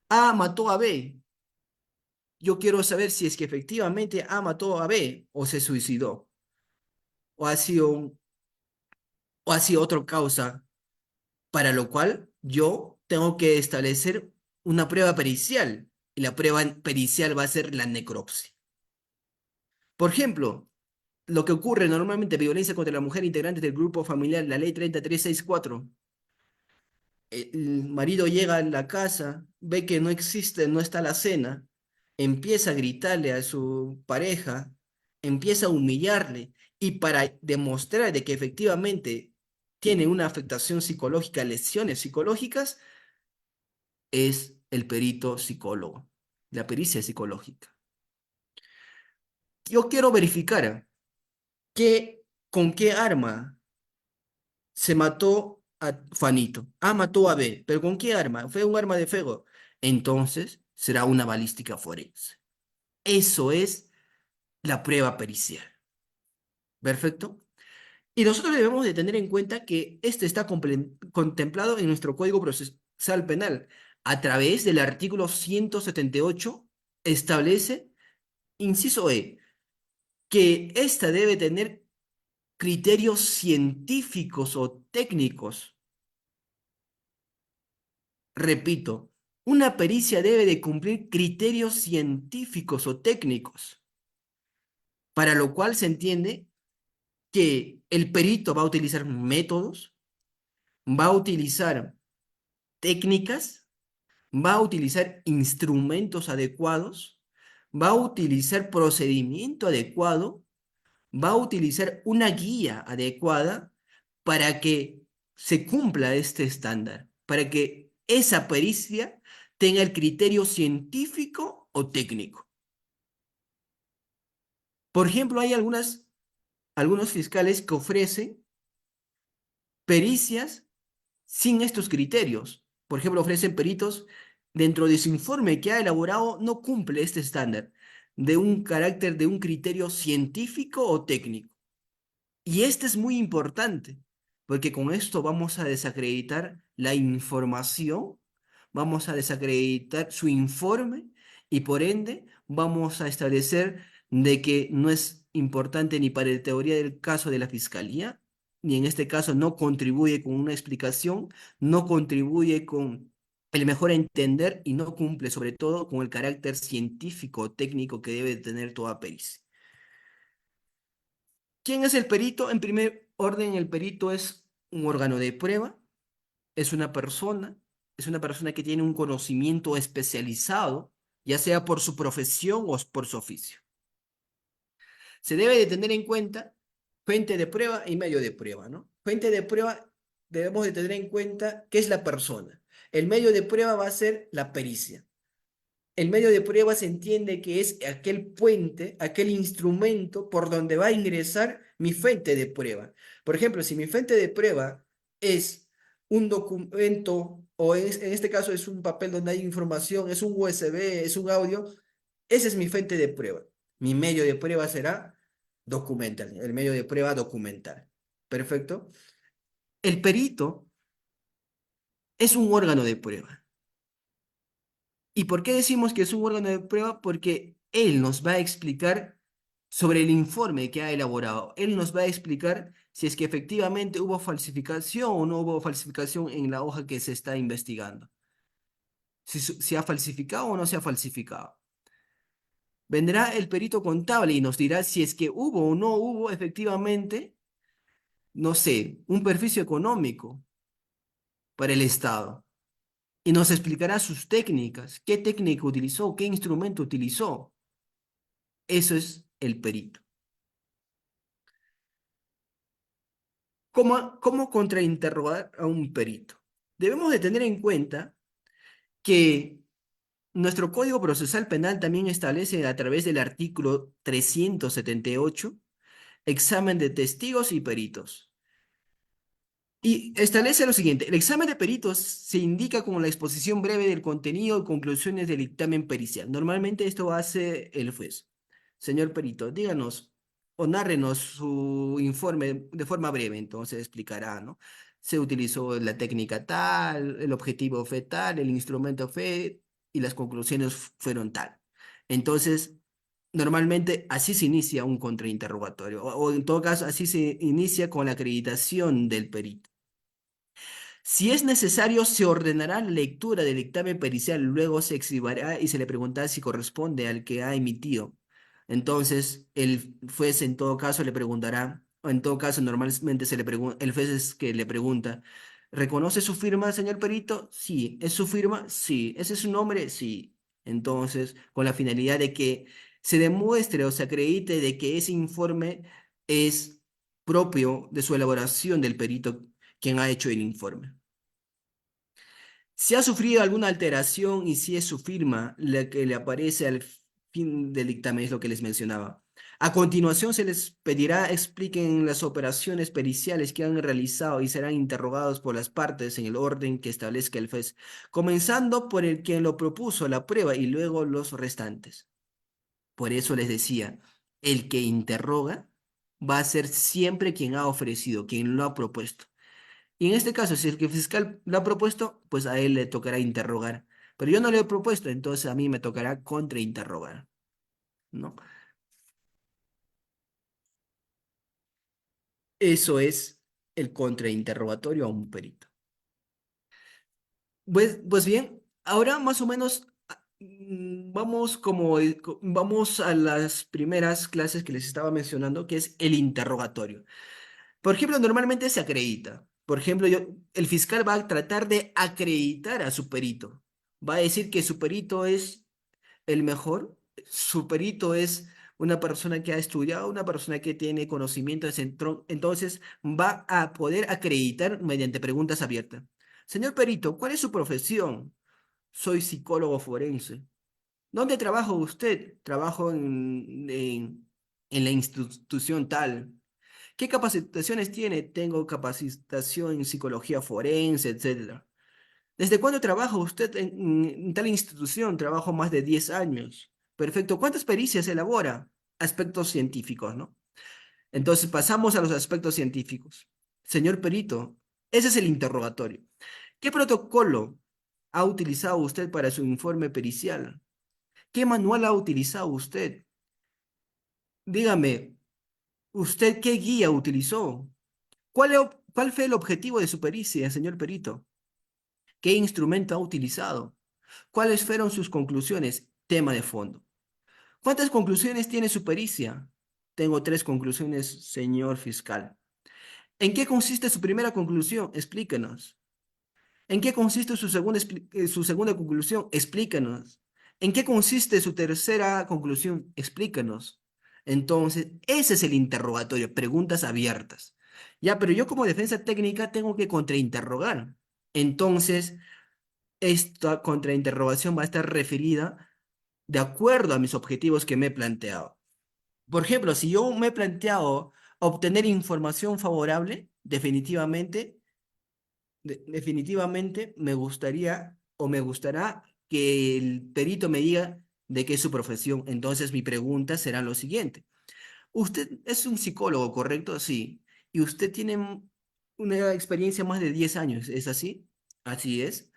A mató a B. Yo quiero saber si es que efectivamente A mató a B o se suicidó o ha sido, o ha sido otra causa, para lo cual yo tengo que establecer una prueba pericial y la prueba pericial va a ser la necropsia. Por ejemplo, lo que ocurre normalmente, violencia contra la mujer integrante del grupo familiar, la ley 3364. El marido llega a la casa, ve que no existe, no está la cena, empieza a gritarle a su pareja, empieza a humillarle, y para demostrar de que efectivamente tiene una afectación psicológica, lesiones psicológicas, es el perito psicólogo, la pericia psicológica. Yo quiero verificar con qué arma se mató a Juanito. A mató a B, pero ¿con qué arma? Fue un arma de fuego. Entonces será una balística forense. Eso es la prueba pericial. ¿Perfecto? Y nosotros debemos de tener en cuenta que esto está contemplado en nuestro Código Procesal Penal. A través del artículo 178 establece, inciso E, que ésta debe tener criterios científicos o técnicos. Repito, una pericia debe de cumplir criterios científicos o técnicos, para lo cual se entiende que el perito va a utilizar métodos, va a utilizar técnicas, va a utilizar instrumentos adecuados, va a utilizar procedimiento adecuado, va a utilizar una guía adecuada para que se cumpla este estándar, para que esa pericia tenga el criterio científico o técnico. Por ejemplo, hay algunos fiscales que ofrecen pericias sin estos criterios. Por ejemplo, ofrecen peritos dentro de su informe que ha elaborado, no cumple este estándar de un carácter, de un criterio científico o técnico. Y este es muy importante, porque con esto vamos a desacreditar la información, vamos a desacreditar su informe y por ende vamos a establecer de que no es importante ni para la teoría del caso de la fiscalía, ni en este caso no contribuye con una explicación, no contribuye con el mejor entender y no cumple sobre todo con el carácter científico o técnico que debe tener toda pericia. ¿Quién es el perito? En primer orden, el perito es un órgano de prueba, es es una persona que tiene un conocimiento especializado, ya sea por su profesión o por su oficio. Se debe de tener en cuenta fuente de prueba y medio de prueba, ¿no? Fuente de prueba debemos de tener en cuenta qué es la persona. El medio de prueba va a ser la pericia. El medio de prueba se entiende que es aquel puente, aquel instrumento por donde va a ingresar mi fuente de prueba. Por ejemplo, si mi fuente de prueba es un documento o en este caso es un papel donde hay información, es un USB, es un audio, esa es mi fuente de prueba. Mi medio de prueba será documental, el medio de prueba documental. ¿Perfecto? El perito es un órgano de prueba. ¿Y por qué decimos que es un órgano de prueba? Porque él nos va a explicar sobre el informe que ha elaborado. Él nos va a explicar si es que efectivamente hubo falsificación o no hubo falsificación en la hoja que se está investigando. Si ha falsificado o no se ha falsificado. Vendrá el perito contable y nos dirá si es que hubo o no hubo efectivamente, no sé, un perjuicio económico para el Estado. Y nos explicará sus técnicas, qué técnica utilizó, qué instrumento utilizó. Eso es el perito. ¿Cómo contrainterrogar a un perito? Debemos de tener en cuenta que nuestro Código Procesal Penal también establece a través del artículo 378 examen de testigos y peritos. Y establece lo siguiente: el examen de peritos se indica como la exposición breve del contenido y conclusiones del dictamen pericial. Normalmente esto hace el juez. Señor perito, díganos o nárrenos su informe de forma breve, entonces explicará, ¿no? Se utilizó la técnica tal, el objetivo fue tal, el instrumento fue y las conclusiones fueron tal. Entonces, normalmente así se inicia un contrainterrogatorio, o en todo caso, así se inicia con la acreditación del perito. Si es necesario, se ordenará la lectura del dictamen pericial, luego se exhibará y se le preguntará si corresponde al que ha emitido. Entonces, el juez en todo caso le preguntará, o en todo caso normalmente se le pregunta, el juez es que le pregunta, ¿reconoce su firma, señor perito? Sí. ¿Es su firma? Sí. ¿Ese es su nombre? Sí. Entonces, con la finalidad de que se demuestre o se acredite de que ese informe es propio de su elaboración del perito quien ha hecho el informe. Si ha sufrido alguna alteración y si es su firma la que le aparece al fin del dictamen, es lo que les mencionaba. A continuación se les pedirá expliquen las operaciones periciales que han realizado y serán interrogados por las partes en el orden que establezca el juez, comenzando por el quien lo propuso la prueba y luego los restantes. Por eso les decía, el que interroga va a ser siempre quien ha ofrecido, quien lo ha propuesto. Y en este caso, si el que fiscal lo ha propuesto, pues a él le tocará interrogar. Pero yo no le he propuesto, entonces a mí me tocará contrainterrogar, ¿no? Eso es el contrainterrogatorio a un perito. Pues bien, ahora más o menos vamos vamos a las primeras clases que les estaba mencionando, que es el interrogatorio. Por ejemplo, normalmente se acredita. Por ejemplo, el fiscal va a tratar de acreditar a su perito. Va a decir que su perito es el mejor. Su perito es una persona que ha estudiado, una persona que tiene conocimientos, entonces va a poder acreditar mediante preguntas abiertas. Señor perito, ¿cuál es su profesión? Soy psicólogo forense. ¿Dónde trabaja usted? Trabajo en la institución tal. ¿Qué capacitaciones tiene? Tengo capacitación en psicología forense, etcétera. ¿Desde cuándo trabaja usted en tal institución? Trabajo más de 10 años. Perfecto. ¿Cuántas pericias elabora? Aspectos científicos, ¿no? Entonces pasamos a los aspectos científicos. Señor perito, ese es el interrogatorio. ¿Qué protocolo ha utilizado usted para su informe pericial? ¿Qué manual ha utilizado usted? Dígame, ¿usted qué guía utilizó? ¿Cuál fue el objetivo de su pericia, señor perito? ¿Qué instrumento ha utilizado? ¿Cuáles fueron sus conclusiones? Tema de fondo. ¿Cuántas conclusiones tiene su pericia? Tengo 3 conclusiones, señor fiscal. ¿En qué consiste su primera conclusión? Explíquenos. ¿En qué consiste su segunda conclusión? Explíquenos. ¿En qué consiste su tercera conclusión? Explíquenos. Entonces, ese es el interrogatorio, preguntas abiertas. Ya, pero yo como defensa técnica tengo que contrainterrogar. Entonces, esta contrainterrogación va a estar referida de acuerdo a mis objetivos que me he planteado. Por ejemplo, si yo me he planteado obtener información favorable, definitivamente me gustaría o me gustará que el perito me diga de qué es su profesión. Entonces mi pregunta será lo siguiente. Usted es un psicólogo, ¿correcto? Sí. Y usted tiene una experiencia más de 10 años, ¿es así? Así es.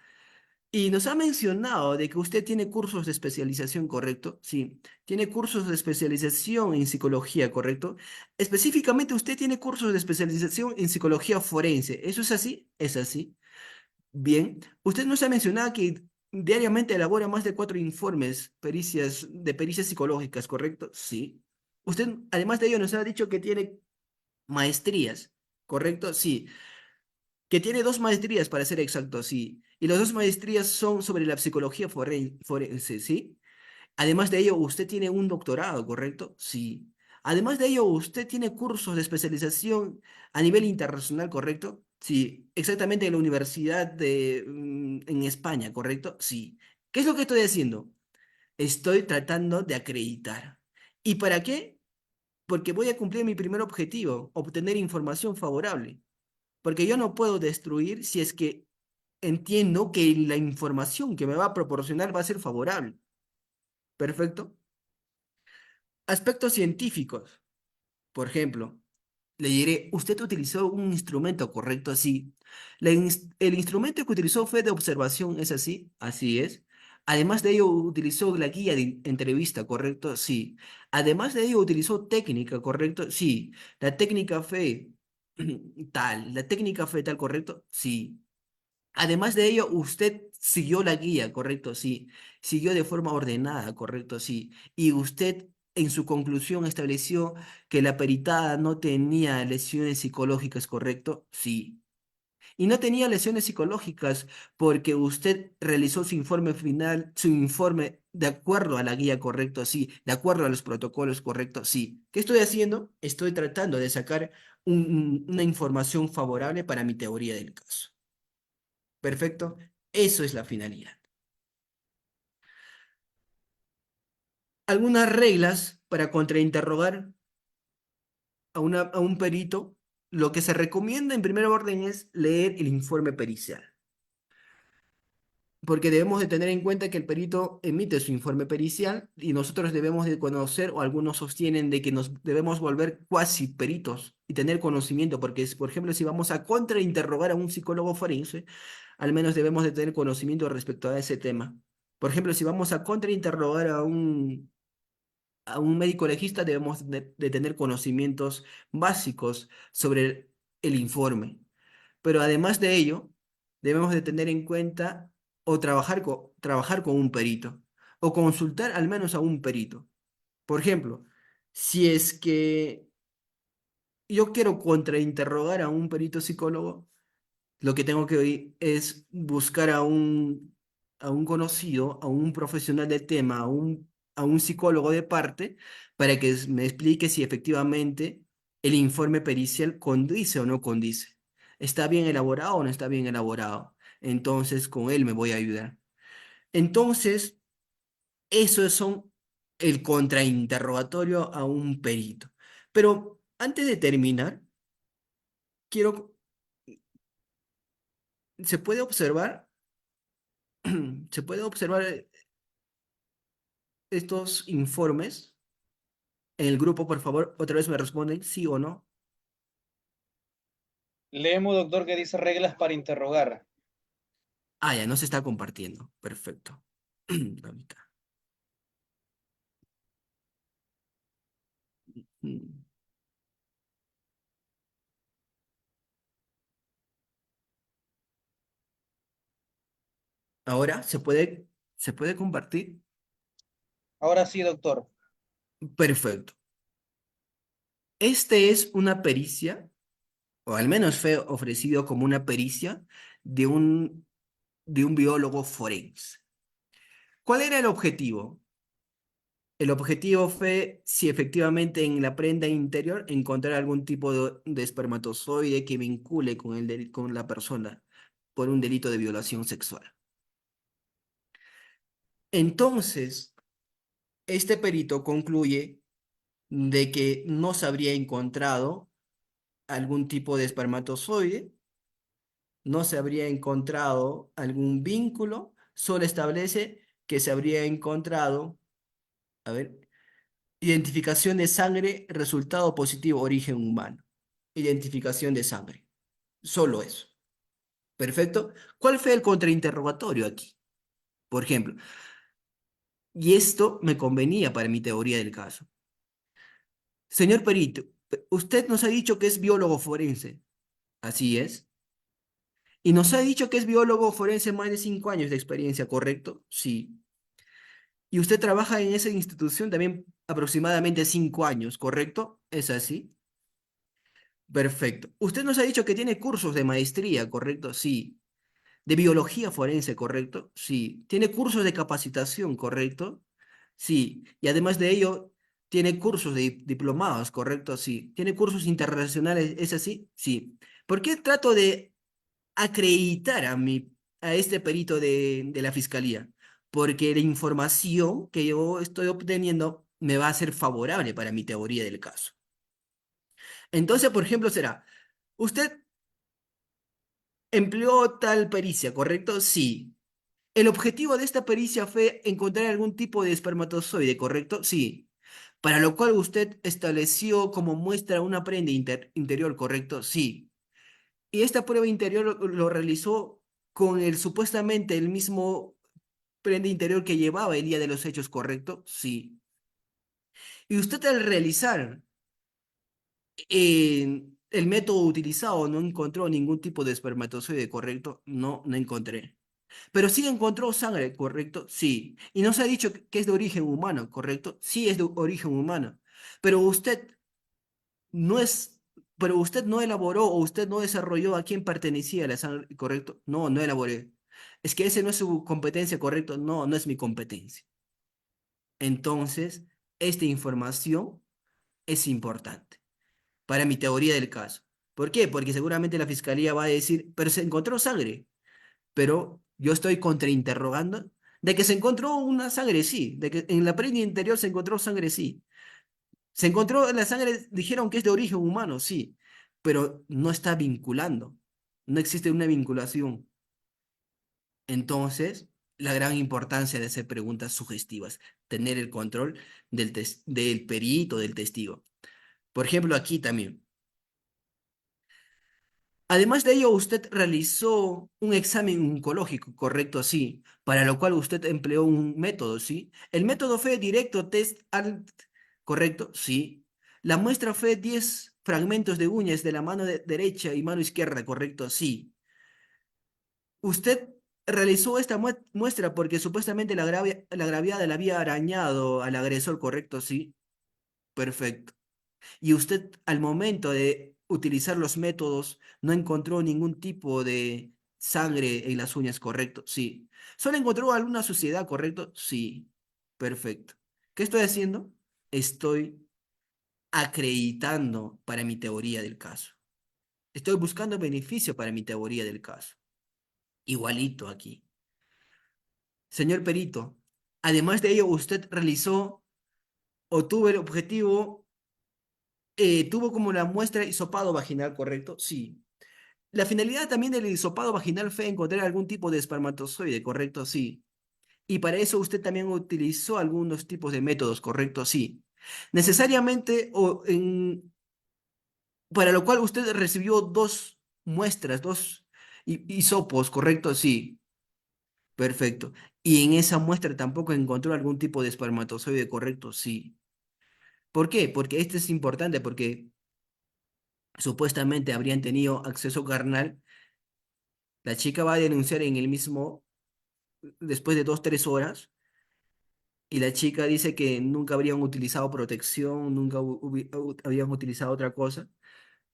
Y nos ha mencionado de que usted tiene cursos de especialización, ¿correcto? Sí, tiene cursos de especialización en psicología, ¿correcto? Específicamente usted tiene cursos de especialización en psicología forense. ¿Eso es así? Es así. Bien. Usted nos ha mencionado que diariamente elabora más de 4 informes de pericias psicológicas, ¿correcto? Sí. Usted, además de ello, nos ha dicho que tiene maestrías, ¿correcto? Sí. Que tiene 2 maestrías, para ser exacto, sí. Y las 2 maestrías son sobre la psicología forense, ¿sí? Además de ello, usted tiene un doctorado, ¿correcto? Sí. Además de ello, usted tiene cursos de especialización a nivel internacional, ¿correcto? Sí. Exactamente en la Universidad en España, ¿correcto? Sí. ¿Qué es lo que estoy haciendo? Estoy tratando de acreditar. ¿Y para qué? Porque voy a cumplir mi primer objetivo, obtener información favorable. Porque yo no puedo destruir si es que entiendo que la información que me va a proporcionar va a ser favorable. Perfecto. Aspectos científicos. Por ejemplo, le diré, usted utilizó un instrumento correcto, así. El instrumento que utilizó fue de observación, ¿es así? Así es. Además de ello, utilizó la guía de entrevista, ¿correcto? Sí. Además de ello, utilizó técnica, ¿correcto? Sí. La técnica fue la técnica fue tal, ¿correcto? Sí. Además de ello, usted siguió la guía, ¿correcto? Sí. Siguió de forma ordenada, ¿correcto? Sí. Y usted en su conclusión estableció que la peritada no tenía lesiones psicológicas, ¿correcto? Sí. Y no tenía lesiones psicológicas porque usted realizó su informe final, su informe de acuerdo a la guía, ¿correcto? Sí. De acuerdo a los protocolos, ¿correcto? Sí. ¿Qué estoy haciendo? Estoy tratando de sacar una información favorable para mi teoría del caso. Perfecto. Eso es la finalidad. Algunas reglas para contrainterrogar a un perito. Lo que se recomienda en primer orden es leer el informe pericial, porque debemos de tener en cuenta que el perito emite su informe pericial y nosotros debemos de conocer, o algunos sostienen de que nos debemos volver cuasi peritos y tener conocimiento, porque, por ejemplo, si vamos a contrainterrogar a un psicólogo forense, al menos debemos de tener conocimiento respecto a ese tema. Por ejemplo, si vamos a contrainterrogar a un médico legista, debemos de tener conocimientos básicos sobre el informe. Pero además de ello, debemos de tener en cuenta o trabajar con un perito o consultar al menos a un perito. Por ejemplo, si es que yo quiero contrainterrogar a un perito psicólogo, lo que tengo que es buscar a un conocido, a un profesional del tema, a un psicólogo de parte, para que me explique si efectivamente el informe pericial condice o no condice. ¿Está bien elaborado o no está bien elaborado? Entonces, con él me voy a ayudar. Entonces, eso son el contrainterrogatorio a un perito. Pero antes de terminar, quiero, se puede observar se puede observar estos informes en el grupo, por favor. Otra vez me responden sí o no. Leemos, doctor, que dice reglas para interrogar. Ah, ya no se está compartiendo. Perfecto. Ahorita. Mm. Ahora se puede compartir. Ahora sí, doctor. Perfecto. Este es una pericia, o al menos fue ofrecido como una pericia de un biólogo forense. ¿Cuál era el objetivo? El objetivo fue si efectivamente en la prenda interior encontrar algún tipo de espermatozoide que vincule con la persona por un delito de violación sexual. Entonces, este perito concluye de que no se habría encontrado algún tipo de espermatozoide, no se habría encontrado algún vínculo, solo establece que se habría encontrado, a ver, identificación de sangre, resultado positivo, origen humano. Identificación de sangre. Solo eso. Perfecto. ¿Cuál fue el contrainterrogatorio aquí? Por ejemplo, y esto me convenía para mi teoría del caso. Señor perito, usted nos ha dicho que es biólogo forense, ¿así es? Y nos ha dicho que es biólogo forense más de 5 años de experiencia, ¿correcto? Sí. Y usted trabaja en esa institución también aproximadamente 5 años, ¿correcto? ¿Es así? Perfecto. Usted nos ha dicho que tiene cursos de maestría, ¿correcto? Sí. De biología forense, ¿correcto? Sí. Tiene cursos de capacitación, ¿correcto? Sí. Y además de ello, tiene cursos de diplomados, ¿correcto? Sí. Tiene cursos internacionales, ¿es así? Sí. ¿Por qué trato de acreditar a este perito de la fiscalía? Porque la información que yo estoy obteniendo me va a ser favorable para mi teoría del caso. Entonces, por ejemplo, será, usted empleó tal pericia, ¿correcto? Sí. El objetivo de esta pericia fue encontrar algún tipo de espermatozoide, ¿correcto? Sí. Para lo cual usted estableció como muestra una prenda interior, ¿correcto? Sí. Y esta prueba interior lo realizó con supuestamente el mismo prenda interior que llevaba el día de los hechos, ¿correcto? Sí. Y usted al realizar el método utilizado no encontró ningún tipo de espermatozoide, ¿correcto? No, no encontré. Pero sí encontró sangre, ¿correcto? Sí. Y nos ha dicho que es de origen humano, ¿correcto? Sí es de origen humano. Pero usted no es, pero usted no elaboró o usted no desarrolló a quién pertenecía la sangre, ¿correcto? No, no elaboré. Es que ese no es su competencia, ¿correcto? No, no es mi competencia. Entonces, esta información es importante para mi teoría del caso. ¿Por qué? Porque seguramente la fiscalía va a decir, pero se encontró sangre. Pero yo estoy contrainterrogando de que se encontró una sangre, sí, de que en la prenda interior se encontró sangre, sí. Se encontró la sangre, dijeron que es de origen humano, sí, pero no está vinculando, no existe una vinculación. Entonces, la gran importancia de hacer preguntas sugestivas, tener el control del perito, del testigo. Por ejemplo, aquí también. Además de ello, usted realizó un examen oncológico, correcto, sí, para lo cual usted empleó un método, sí. El método fue directo test alt, correcto, sí. La muestra fue 10 fragmentos de uñas de la mano derecha y mano izquierda, correcto, sí. Usted realizó esta muestra porque supuestamente la agraviada le había arañado al agresor, correcto, sí. Perfecto. Y usted al momento de utilizar los métodos no encontró ningún tipo de sangre en las uñas, ¿correcto? Sí. ¿Solo encontró alguna suciedad, correcto? Sí. Perfecto. ¿Qué estoy haciendo? Estoy acreditando para mi teoría del caso. Estoy buscando beneficio para mi teoría del caso. Igualito aquí. Señor perito, además de ello, usted realizó o tuvo el objetivo, tuvo como la muestra hisopado vaginal, ¿correcto? Sí. La finalidad también del hisopado vaginal fue encontrar algún tipo de espermatozoide, ¿correcto? Sí. Y para eso usted también utilizó algunos tipos de métodos, ¿correcto? Sí. Necesariamente, para lo cual usted recibió dos muestras, dos hisopos, ¿correcto? Sí. Perfecto. Y en esa muestra tampoco encontró algún tipo de espermatozoide, ¿correcto? Sí. ¿Por qué? Porque esto es importante, porque supuestamente habrían tenido acceso carnal. La chica va a denunciar en el mismo después de 2, 3 horas, y la chica dice que nunca habrían utilizado protección, nunca habían utilizado otra cosa.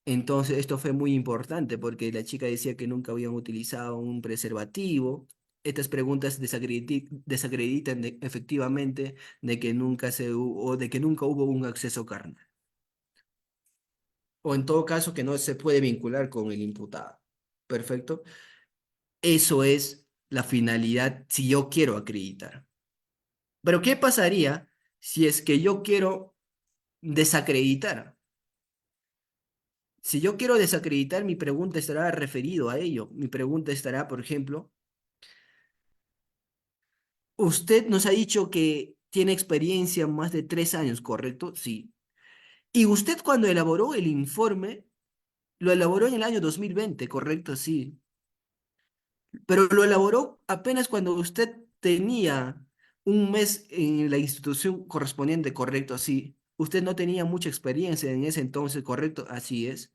Entonces esto fue muy importante porque la chica decía que nunca habían utilizado un preservativo. Estas preguntas desacreditan efectivamente de que nunca o de que nunca hubo un acceso carnal. O en todo caso que no se puede vincular con el imputado. Perfecto. Eso es la finalidad si yo quiero acreditar. Pero ¿qué pasaría si es que yo quiero desacreditar? Si yo quiero desacreditar, mi pregunta estará referido a ello. Mi pregunta estará, por ejemplo, usted nos ha dicho que tiene experiencia más de 3 años, ¿correcto? Sí. Y usted cuando elaboró el informe, lo elaboró en el año 2020, ¿correcto? Sí. Pero lo elaboró apenas cuando usted tenía un mes en la institución correspondiente, correcto, sí. Usted no tenía mucha experiencia en ese entonces, correcto, así es.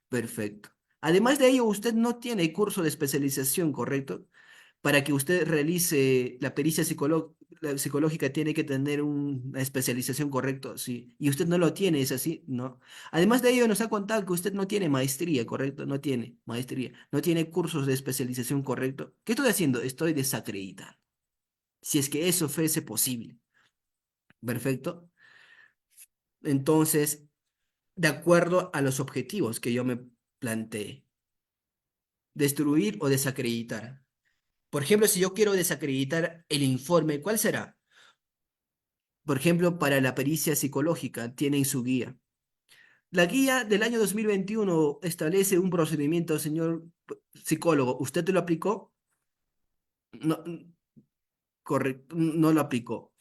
Perfecto. Además de ello, usted no tiene curso de especialización, ¿correcto? Para que usted realice la pericia la psicológica tiene que tener una especialización, ¿correcto? Sí. Y usted no lo tiene, ¿es así? No. Además de ello, nos ha contado que usted no tiene maestría, ¿correcto? No tiene maestría. No tiene cursos de especialización, ¿correcto? ¿Qué estoy haciendo? Estoy desacreditando. Si es que eso fuese posible. Perfecto. Entonces, de acuerdo a los objetivos que yo me planteé, destruir o desacreditar. Por ejemplo, si yo quiero desacreditar el informe, ¿cuál será? Por ejemplo, para la pericia psicológica, tienen su guía. La guía del año 2021 establece un procedimiento, señor psicólogo. ¿Usted lo aplicó? No, correcto, no lo aplicó.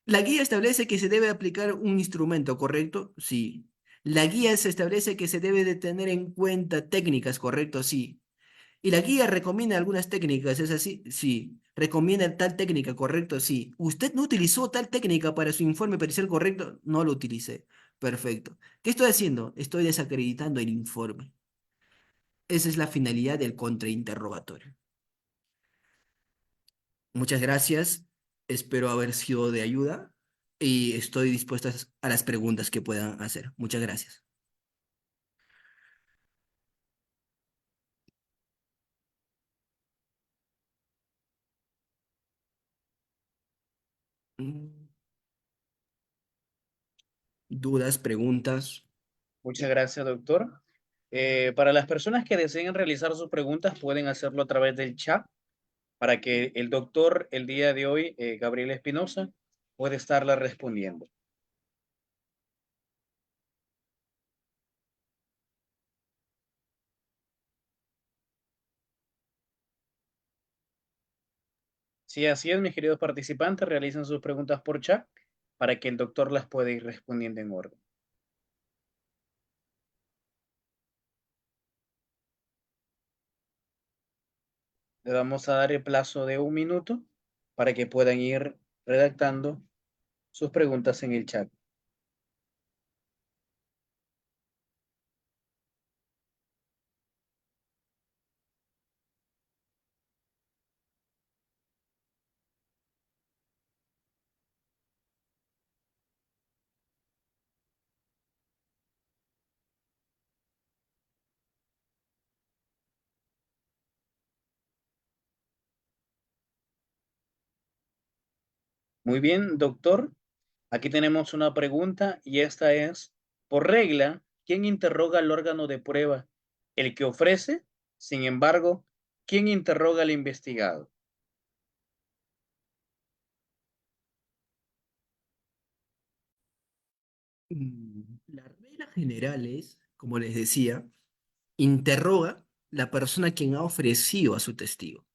La guía establece que se debe aplicar un instrumento, ¿correcto? Sí. La guía se establece que se debe de tener en cuenta técnicas, ¿correcto? Sí. Y la guía recomienda algunas técnicas, ¿es así? Sí. ¿Recomienda tal técnica, correcto? Sí. ¿Usted no utilizó tal técnica para su informe pericial, correcto? No lo utilicé. Perfecto. ¿Qué estoy haciendo? Estoy desacreditando el informe. Esa es la finalidad del contrainterrogatorio. Muchas gracias. Espero haber sido de ayuda y estoy dispuesta a las preguntas que puedan hacer. Muchas gracias. Mm, ¿Dudas, preguntas? Muchas gracias, doctor. Para las personas que deseen realizar sus preguntas, pueden hacerlo a través del chat para que el doctor el día de hoy, Gabriel Espinosa, pueda estarla respondiendo. Si así es, mis queridos participantes, realicen sus preguntas por chat para que el doctor las pueda ir respondiendo en orden. Le vamos a dar el plazo de 1 minuto para que puedan ir redactando sus preguntas en el chat. Muy bien, doctor. Aquí tenemos una pregunta y esta es, por regla, ¿quién interroga al órgano de prueba? ¿El que ofrece? Sin embargo, ¿quién interroga al investigado? La regla general es, como les decía, interroga la persona quien ha ofrecido a su testigo.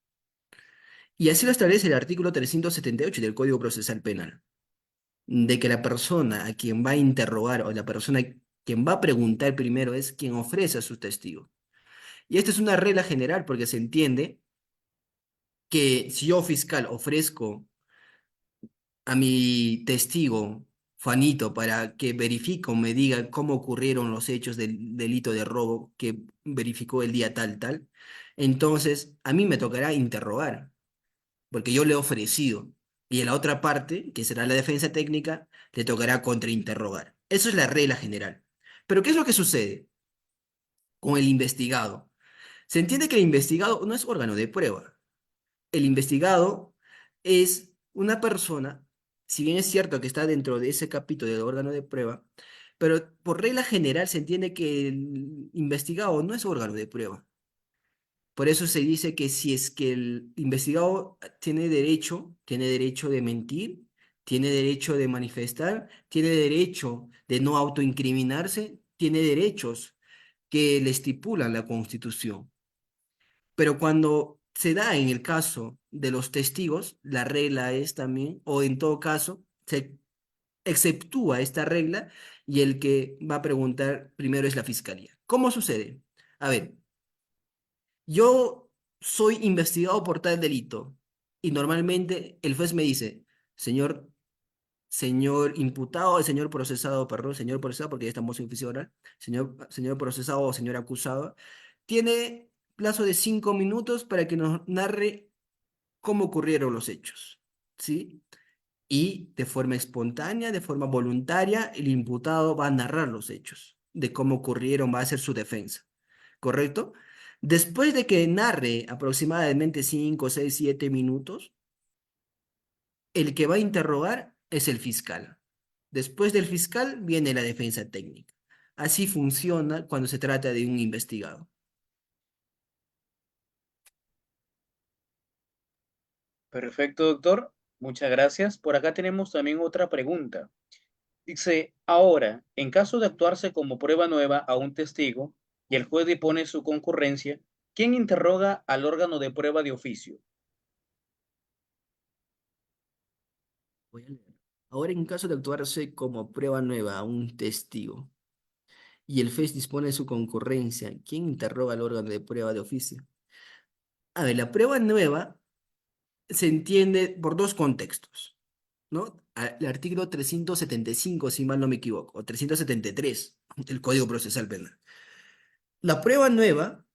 Y así lo establece el artículo 378 del Código Procesal Penal, de que la persona a quien va a interrogar o la persona quien va a preguntar primero es quien ofrece a su testigo. Y esta es una regla general porque se entiende que si yo, fiscal, ofrezco a mi testigo, Juanito, para que verifique o me diga cómo ocurrieron los hechos del delito de robo que verificó el día tal, tal, entonces a mí me tocará interrogar, porque yo le he ofrecido. Y en la otra parte, que será la defensa técnica, le tocará contrainterrogar. Eso es la regla general. Pero ¿qué es lo que sucede con el investigado? Se entiende que el investigado no es órgano de prueba. El investigado es una persona, si bien es cierto que está dentro de ese capítulo del órgano de prueba, pero por regla general se entiende que el investigado no es órgano de prueba. Por eso se dice que si es que el investigado tiene derecho de mentir, tiene derecho de manifestar, tiene derecho de no autoincriminarse, tiene derechos que le estipulan la Constitución. Pero cuando se da en el caso de los testigos, la regla es también, o en todo caso, se exceptúa esta regla y el que va a preguntar primero es la fiscalía. ¿Cómo sucede? A ver, yo soy investigado por tal delito. Y normalmente el juez me dice, señor, señor imputado, señor procesado, perdón, señor procesado, porque ya estamos en juicio oral, señor procesado o señor acusado, tiene plazo de 5 minutos para que nos narre cómo ocurrieron los hechos, ¿sí? Y de forma espontánea, de forma voluntaria, el imputado va a narrar los hechos de cómo ocurrieron, va a hacer su defensa, ¿correcto? Después de que narre aproximadamente 5, 6, 7 minutos, el que va a interrogar es el fiscal. Después del fiscal viene la defensa técnica. Así funciona cuando se trata de un investigado. Perfecto, doctor. Muchas gracias. Por acá tenemos también otra pregunta. Dice, ahora, en caso de actuarse como prueba nueva a un testigo y el juez depone su concurrencia, ¿quién interroga al órgano de prueba de oficio? Voy a leer. Ahora, en caso de actuarse como prueba nueva a un testigo y el juez dispone su concurrencia, ¿quién interroga al órgano de prueba de oficio? A ver, la prueba nueva se entiende por dos contextos, ¿no? El artículo 375, si mal no me equivoco, o 373 del Código Procesal Penal. La prueba nueva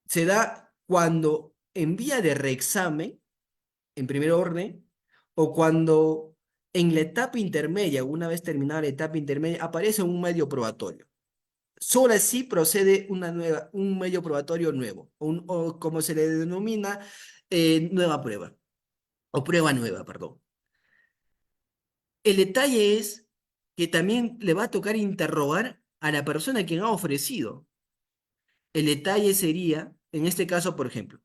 se da cuando en vía de reexamen, en primer orden, o cuando en la etapa intermedia, una vez terminada la etapa intermedia, aparece un medio probatorio. Solo así procede un medio probatorio nuevo, o como se le denomina, nueva prueba, o prueba nueva, perdón. El detalle es que también le va a tocar interrogar a la persona a quien ha ofrecido. El detalle sería, en este caso, por ejemplo,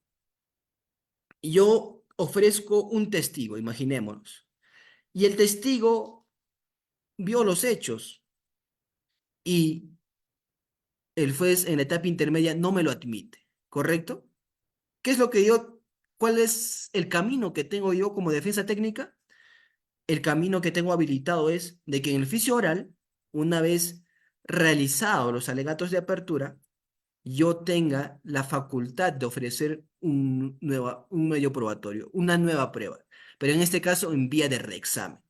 yo ofrezco un testigo, imaginémonos, y el testigo vio los hechos y el juez en la etapa intermedia no me lo admite, ¿correcto? ¿Qué es lo que yo, cuál es el camino que tengo yo como defensa técnica? El camino que tengo habilitado es de que en el juicio oral, una vez realizados los alegatos de apertura, yo tenga la facultad de ofrecer un medio probatorio, una nueva prueba, pero en este caso en vía de reexamen.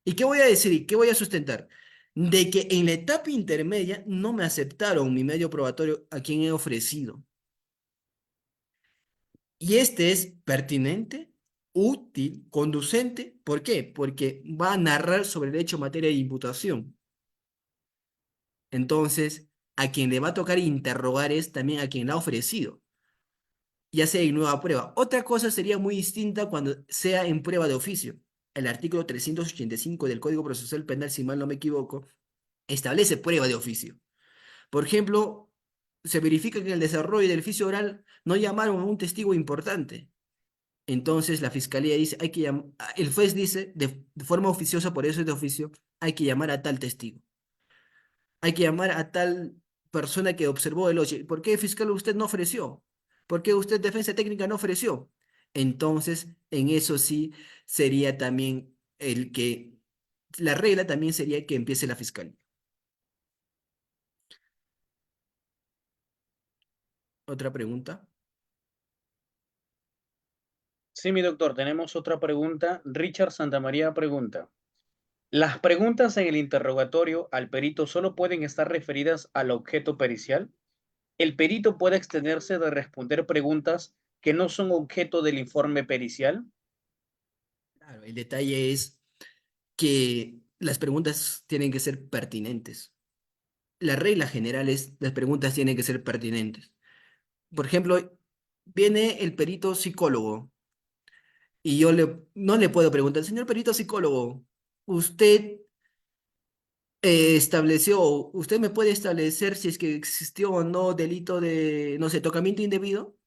¿Y qué voy a decir y qué voy a sustentar? De que en la etapa intermedia no me aceptaron mi medio probatorio a quien he ofrecido. Y este es pertinente, útil, conducente. ¿Por qué? Porque va a narrar sobre el hecho materia de imputación. Entonces, a quien le va a tocar interrogar es también a quien la ha ofrecido, ya sea en nueva prueba. Otra cosa sería muy distinta cuando sea en prueba de oficio. El artículo 385 del Código Procesal Penal, si mal no me equivoco, establece prueba de oficio. Por ejemplo, se verifica que en el desarrollo del oficio oral no llamaron a un testigo importante. Entonces la fiscalía dice, el juez dice de forma oficiosa, por eso es de oficio, hay que llamar a tal testigo. Hay que llamar a tal persona que observó el hecho. ¿Por qué, fiscal, usted no ofreció? ¿Por qué usted, defensa técnica, no ofreció? Entonces, en eso sí sería también la regla también sería que empiece la fiscalía. ¿Otra pregunta? Sí, mi doctor, tenemos otra pregunta. Richard Santamaría pregunta, ¿las preguntas en el interrogatorio al perito solo pueden estar referidas al objeto pericial? ¿El perito puede extenerse de responder preguntas que no son objeto del informe pericial? Claro, el detalle es que las preguntas tienen que ser pertinentes. La regla general es las preguntas tienen que ser pertinentes. Por ejemplo, viene el perito psicólogo y no le puedo preguntar, señor perito psicólogo, ¿usted usted me puede establecer si es que existió o no delito de, no sé, tocamiento indebido?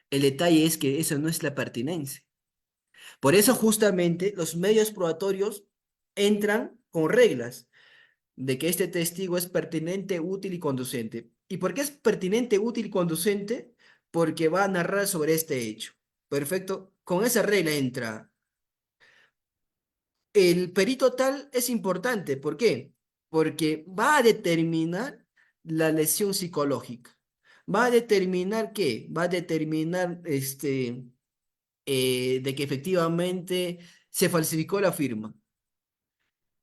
El detalle es que eso no es la pertinencia. Por eso justamente los medios probatorios entran con reglas de que este testigo es pertinente, útil y conducente. ¿Y por qué es pertinente, útil y conducente? Porque va a narrar sobre este hecho. Perfecto. Con esa regla entra. El perito tal es importante. ¿Por qué? Porque va a determinar la lesión psicológica. ¿Va a determinar qué? Va a determinar de que efectivamente se falsificó la firma.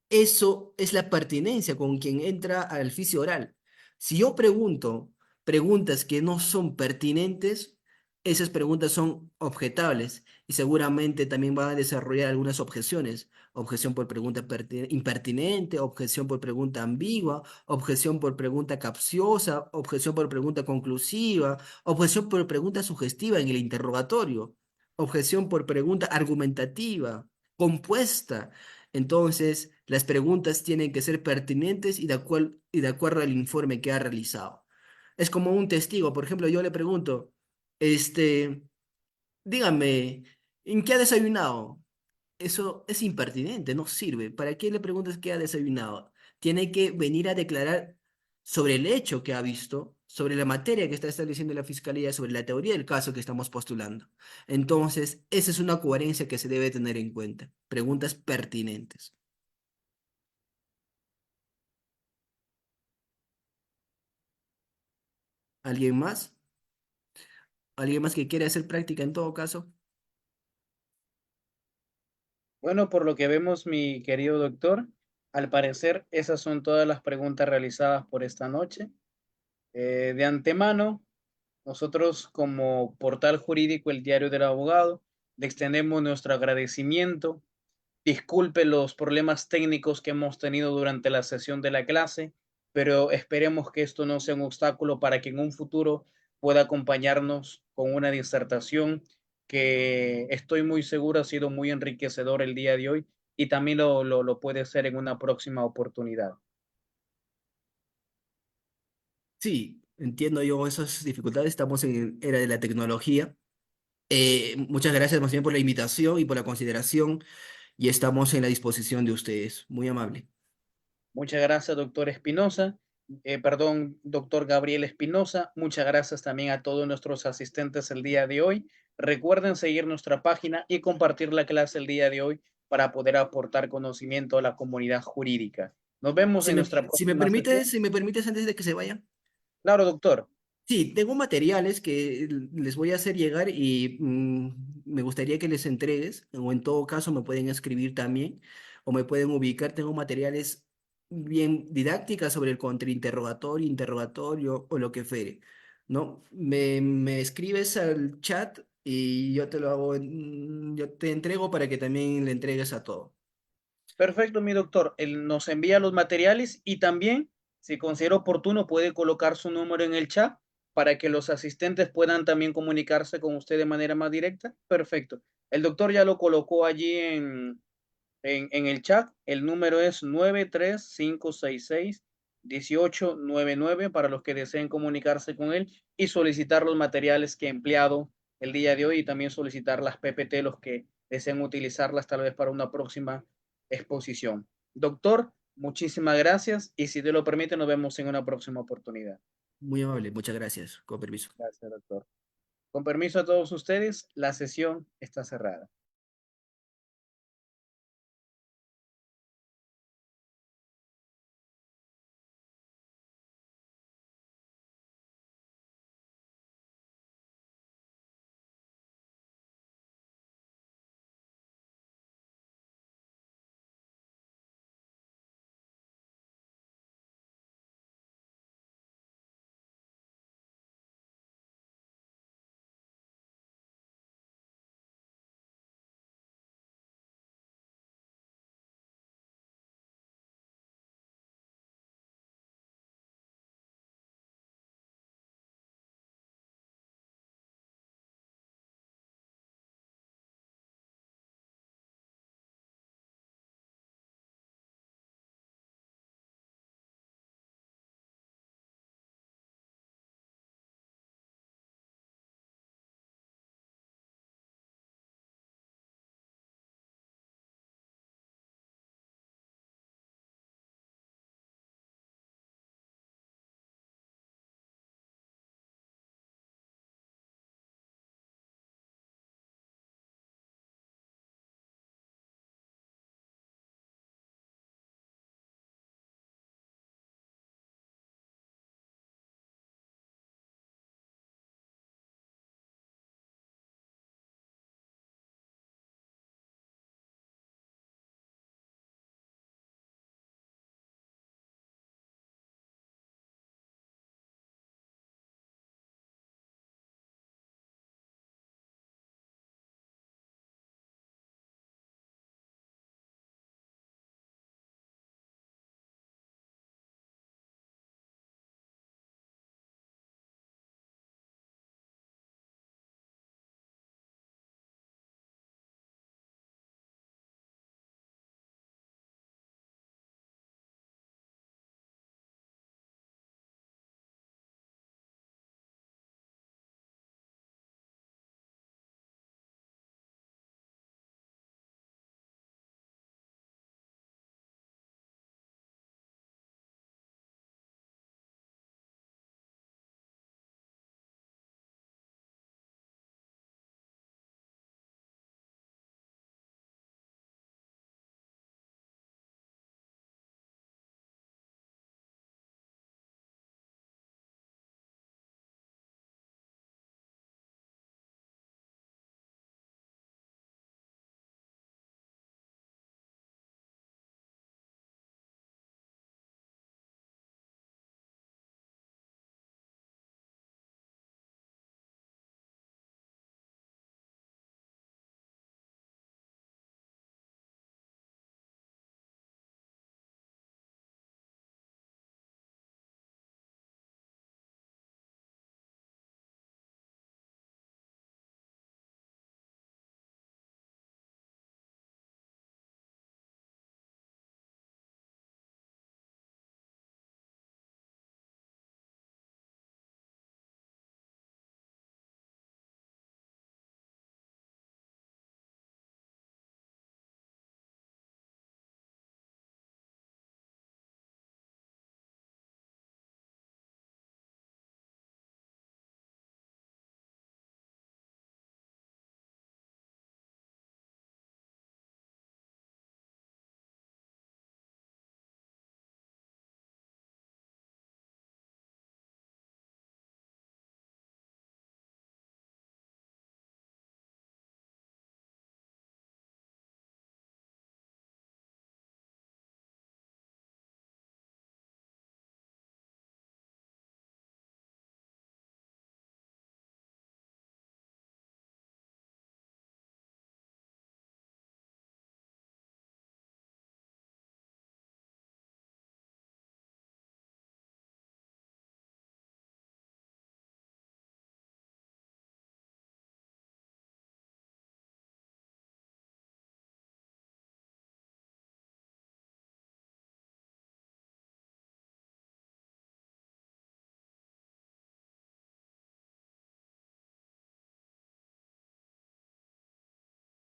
Eso es la pertinencia con quien entra al juicio oral. Si yo pregunto preguntas que no son pertinentes, esas preguntas son objetables y seguramente también van a desarrollar algunas objeciones. Objeción por pregunta impertinente, objeción por pregunta ambigua, objeción por pregunta capciosa, objeción por pregunta conclusiva, objeción por pregunta sugestiva en el interrogatorio, objeción por pregunta argumentativa, compuesta. Entonces, las preguntas tienen que ser pertinentes y de acuerdo al informe que ha realizado. Es como un testigo, por ejemplo, yo le pregunto, este, dígame, ¿en qué ha desayunado? Eso es impertinente, no sirve. ¿Para qué le preguntas qué ha desayunado? Tiene que venir a declarar sobre el hecho que ha visto, sobre la materia que está estableciendo la fiscalía, sobre la teoría del caso que estamos postulando. Entonces, esa es una coherencia que se debe tener en cuenta. Preguntas pertinentes. ¿Alguien más? ¿Alguien más que quiera hacer práctica en todo caso? Bueno, por lo que vemos, mi querido doctor, al parecer esas son todas las preguntas realizadas por esta noche. De antemano, nosotros como portal jurídico, el Diario del Abogado, le extendemos nuestro agradecimiento. Disculpe los problemas técnicos que hemos tenido durante la sesión de la clase, pero esperemos que esto no sea un obstáculo para que en un futuro pueda acompañarnos con una disertación que estoy muy seguro ha sido muy enriquecedor el día de hoy y también lo puede ser en una próxima oportunidad. Sí, entiendo yo esas dificultades. Estamos en era de la tecnología. Muchas gracias más bien por la invitación y por la consideración y estamos en la disposición de ustedes. Muy amable. Muchas gracias, doctor Espinosa. Perdón, doctor Gabriel Espinosa. Muchas gracias también a todos nuestros asistentes el día de hoy. Recuerden seguir nuestra página y compartir la clase el día de hoy para poder aportar conocimiento a la comunidad jurídica. Nos vemos en nuestra próxima sesión. Si me permites antes de que se vayan. Claro, doctor. Sí, tengo materiales que les voy a hacer llegar y me gustaría que les entregues, o en todo caso me pueden escribir también, o me pueden ubicar. Tengo materiales bien didácticas sobre el contrainterrogatorio, interrogatorio o lo que fuere, ¿no? Me escribes al chat y yo te lo hago, yo te entrego para que también le entregues a todo. Perfecto, mi doctor. Él nos envía los materiales y también, si considera oportuno, puede colocar su número en el chat para que los asistentes puedan también comunicarse con usted de manera más directa. Perfecto. El doctor ya lo colocó allí en el chat. El número es 93566 1899 para los que deseen comunicarse con él y solicitar los materiales que he empleado el día de hoy y también solicitar las PPT, los que deseen utilizarlas tal vez para una próxima exposición. Doctor, muchísimas gracias y si te lo permite nos vemos en una próxima oportunidad. Muy amable, muchas gracias. Con permiso. Gracias, doctor. Con permiso a todos ustedes, la sesión está cerrada.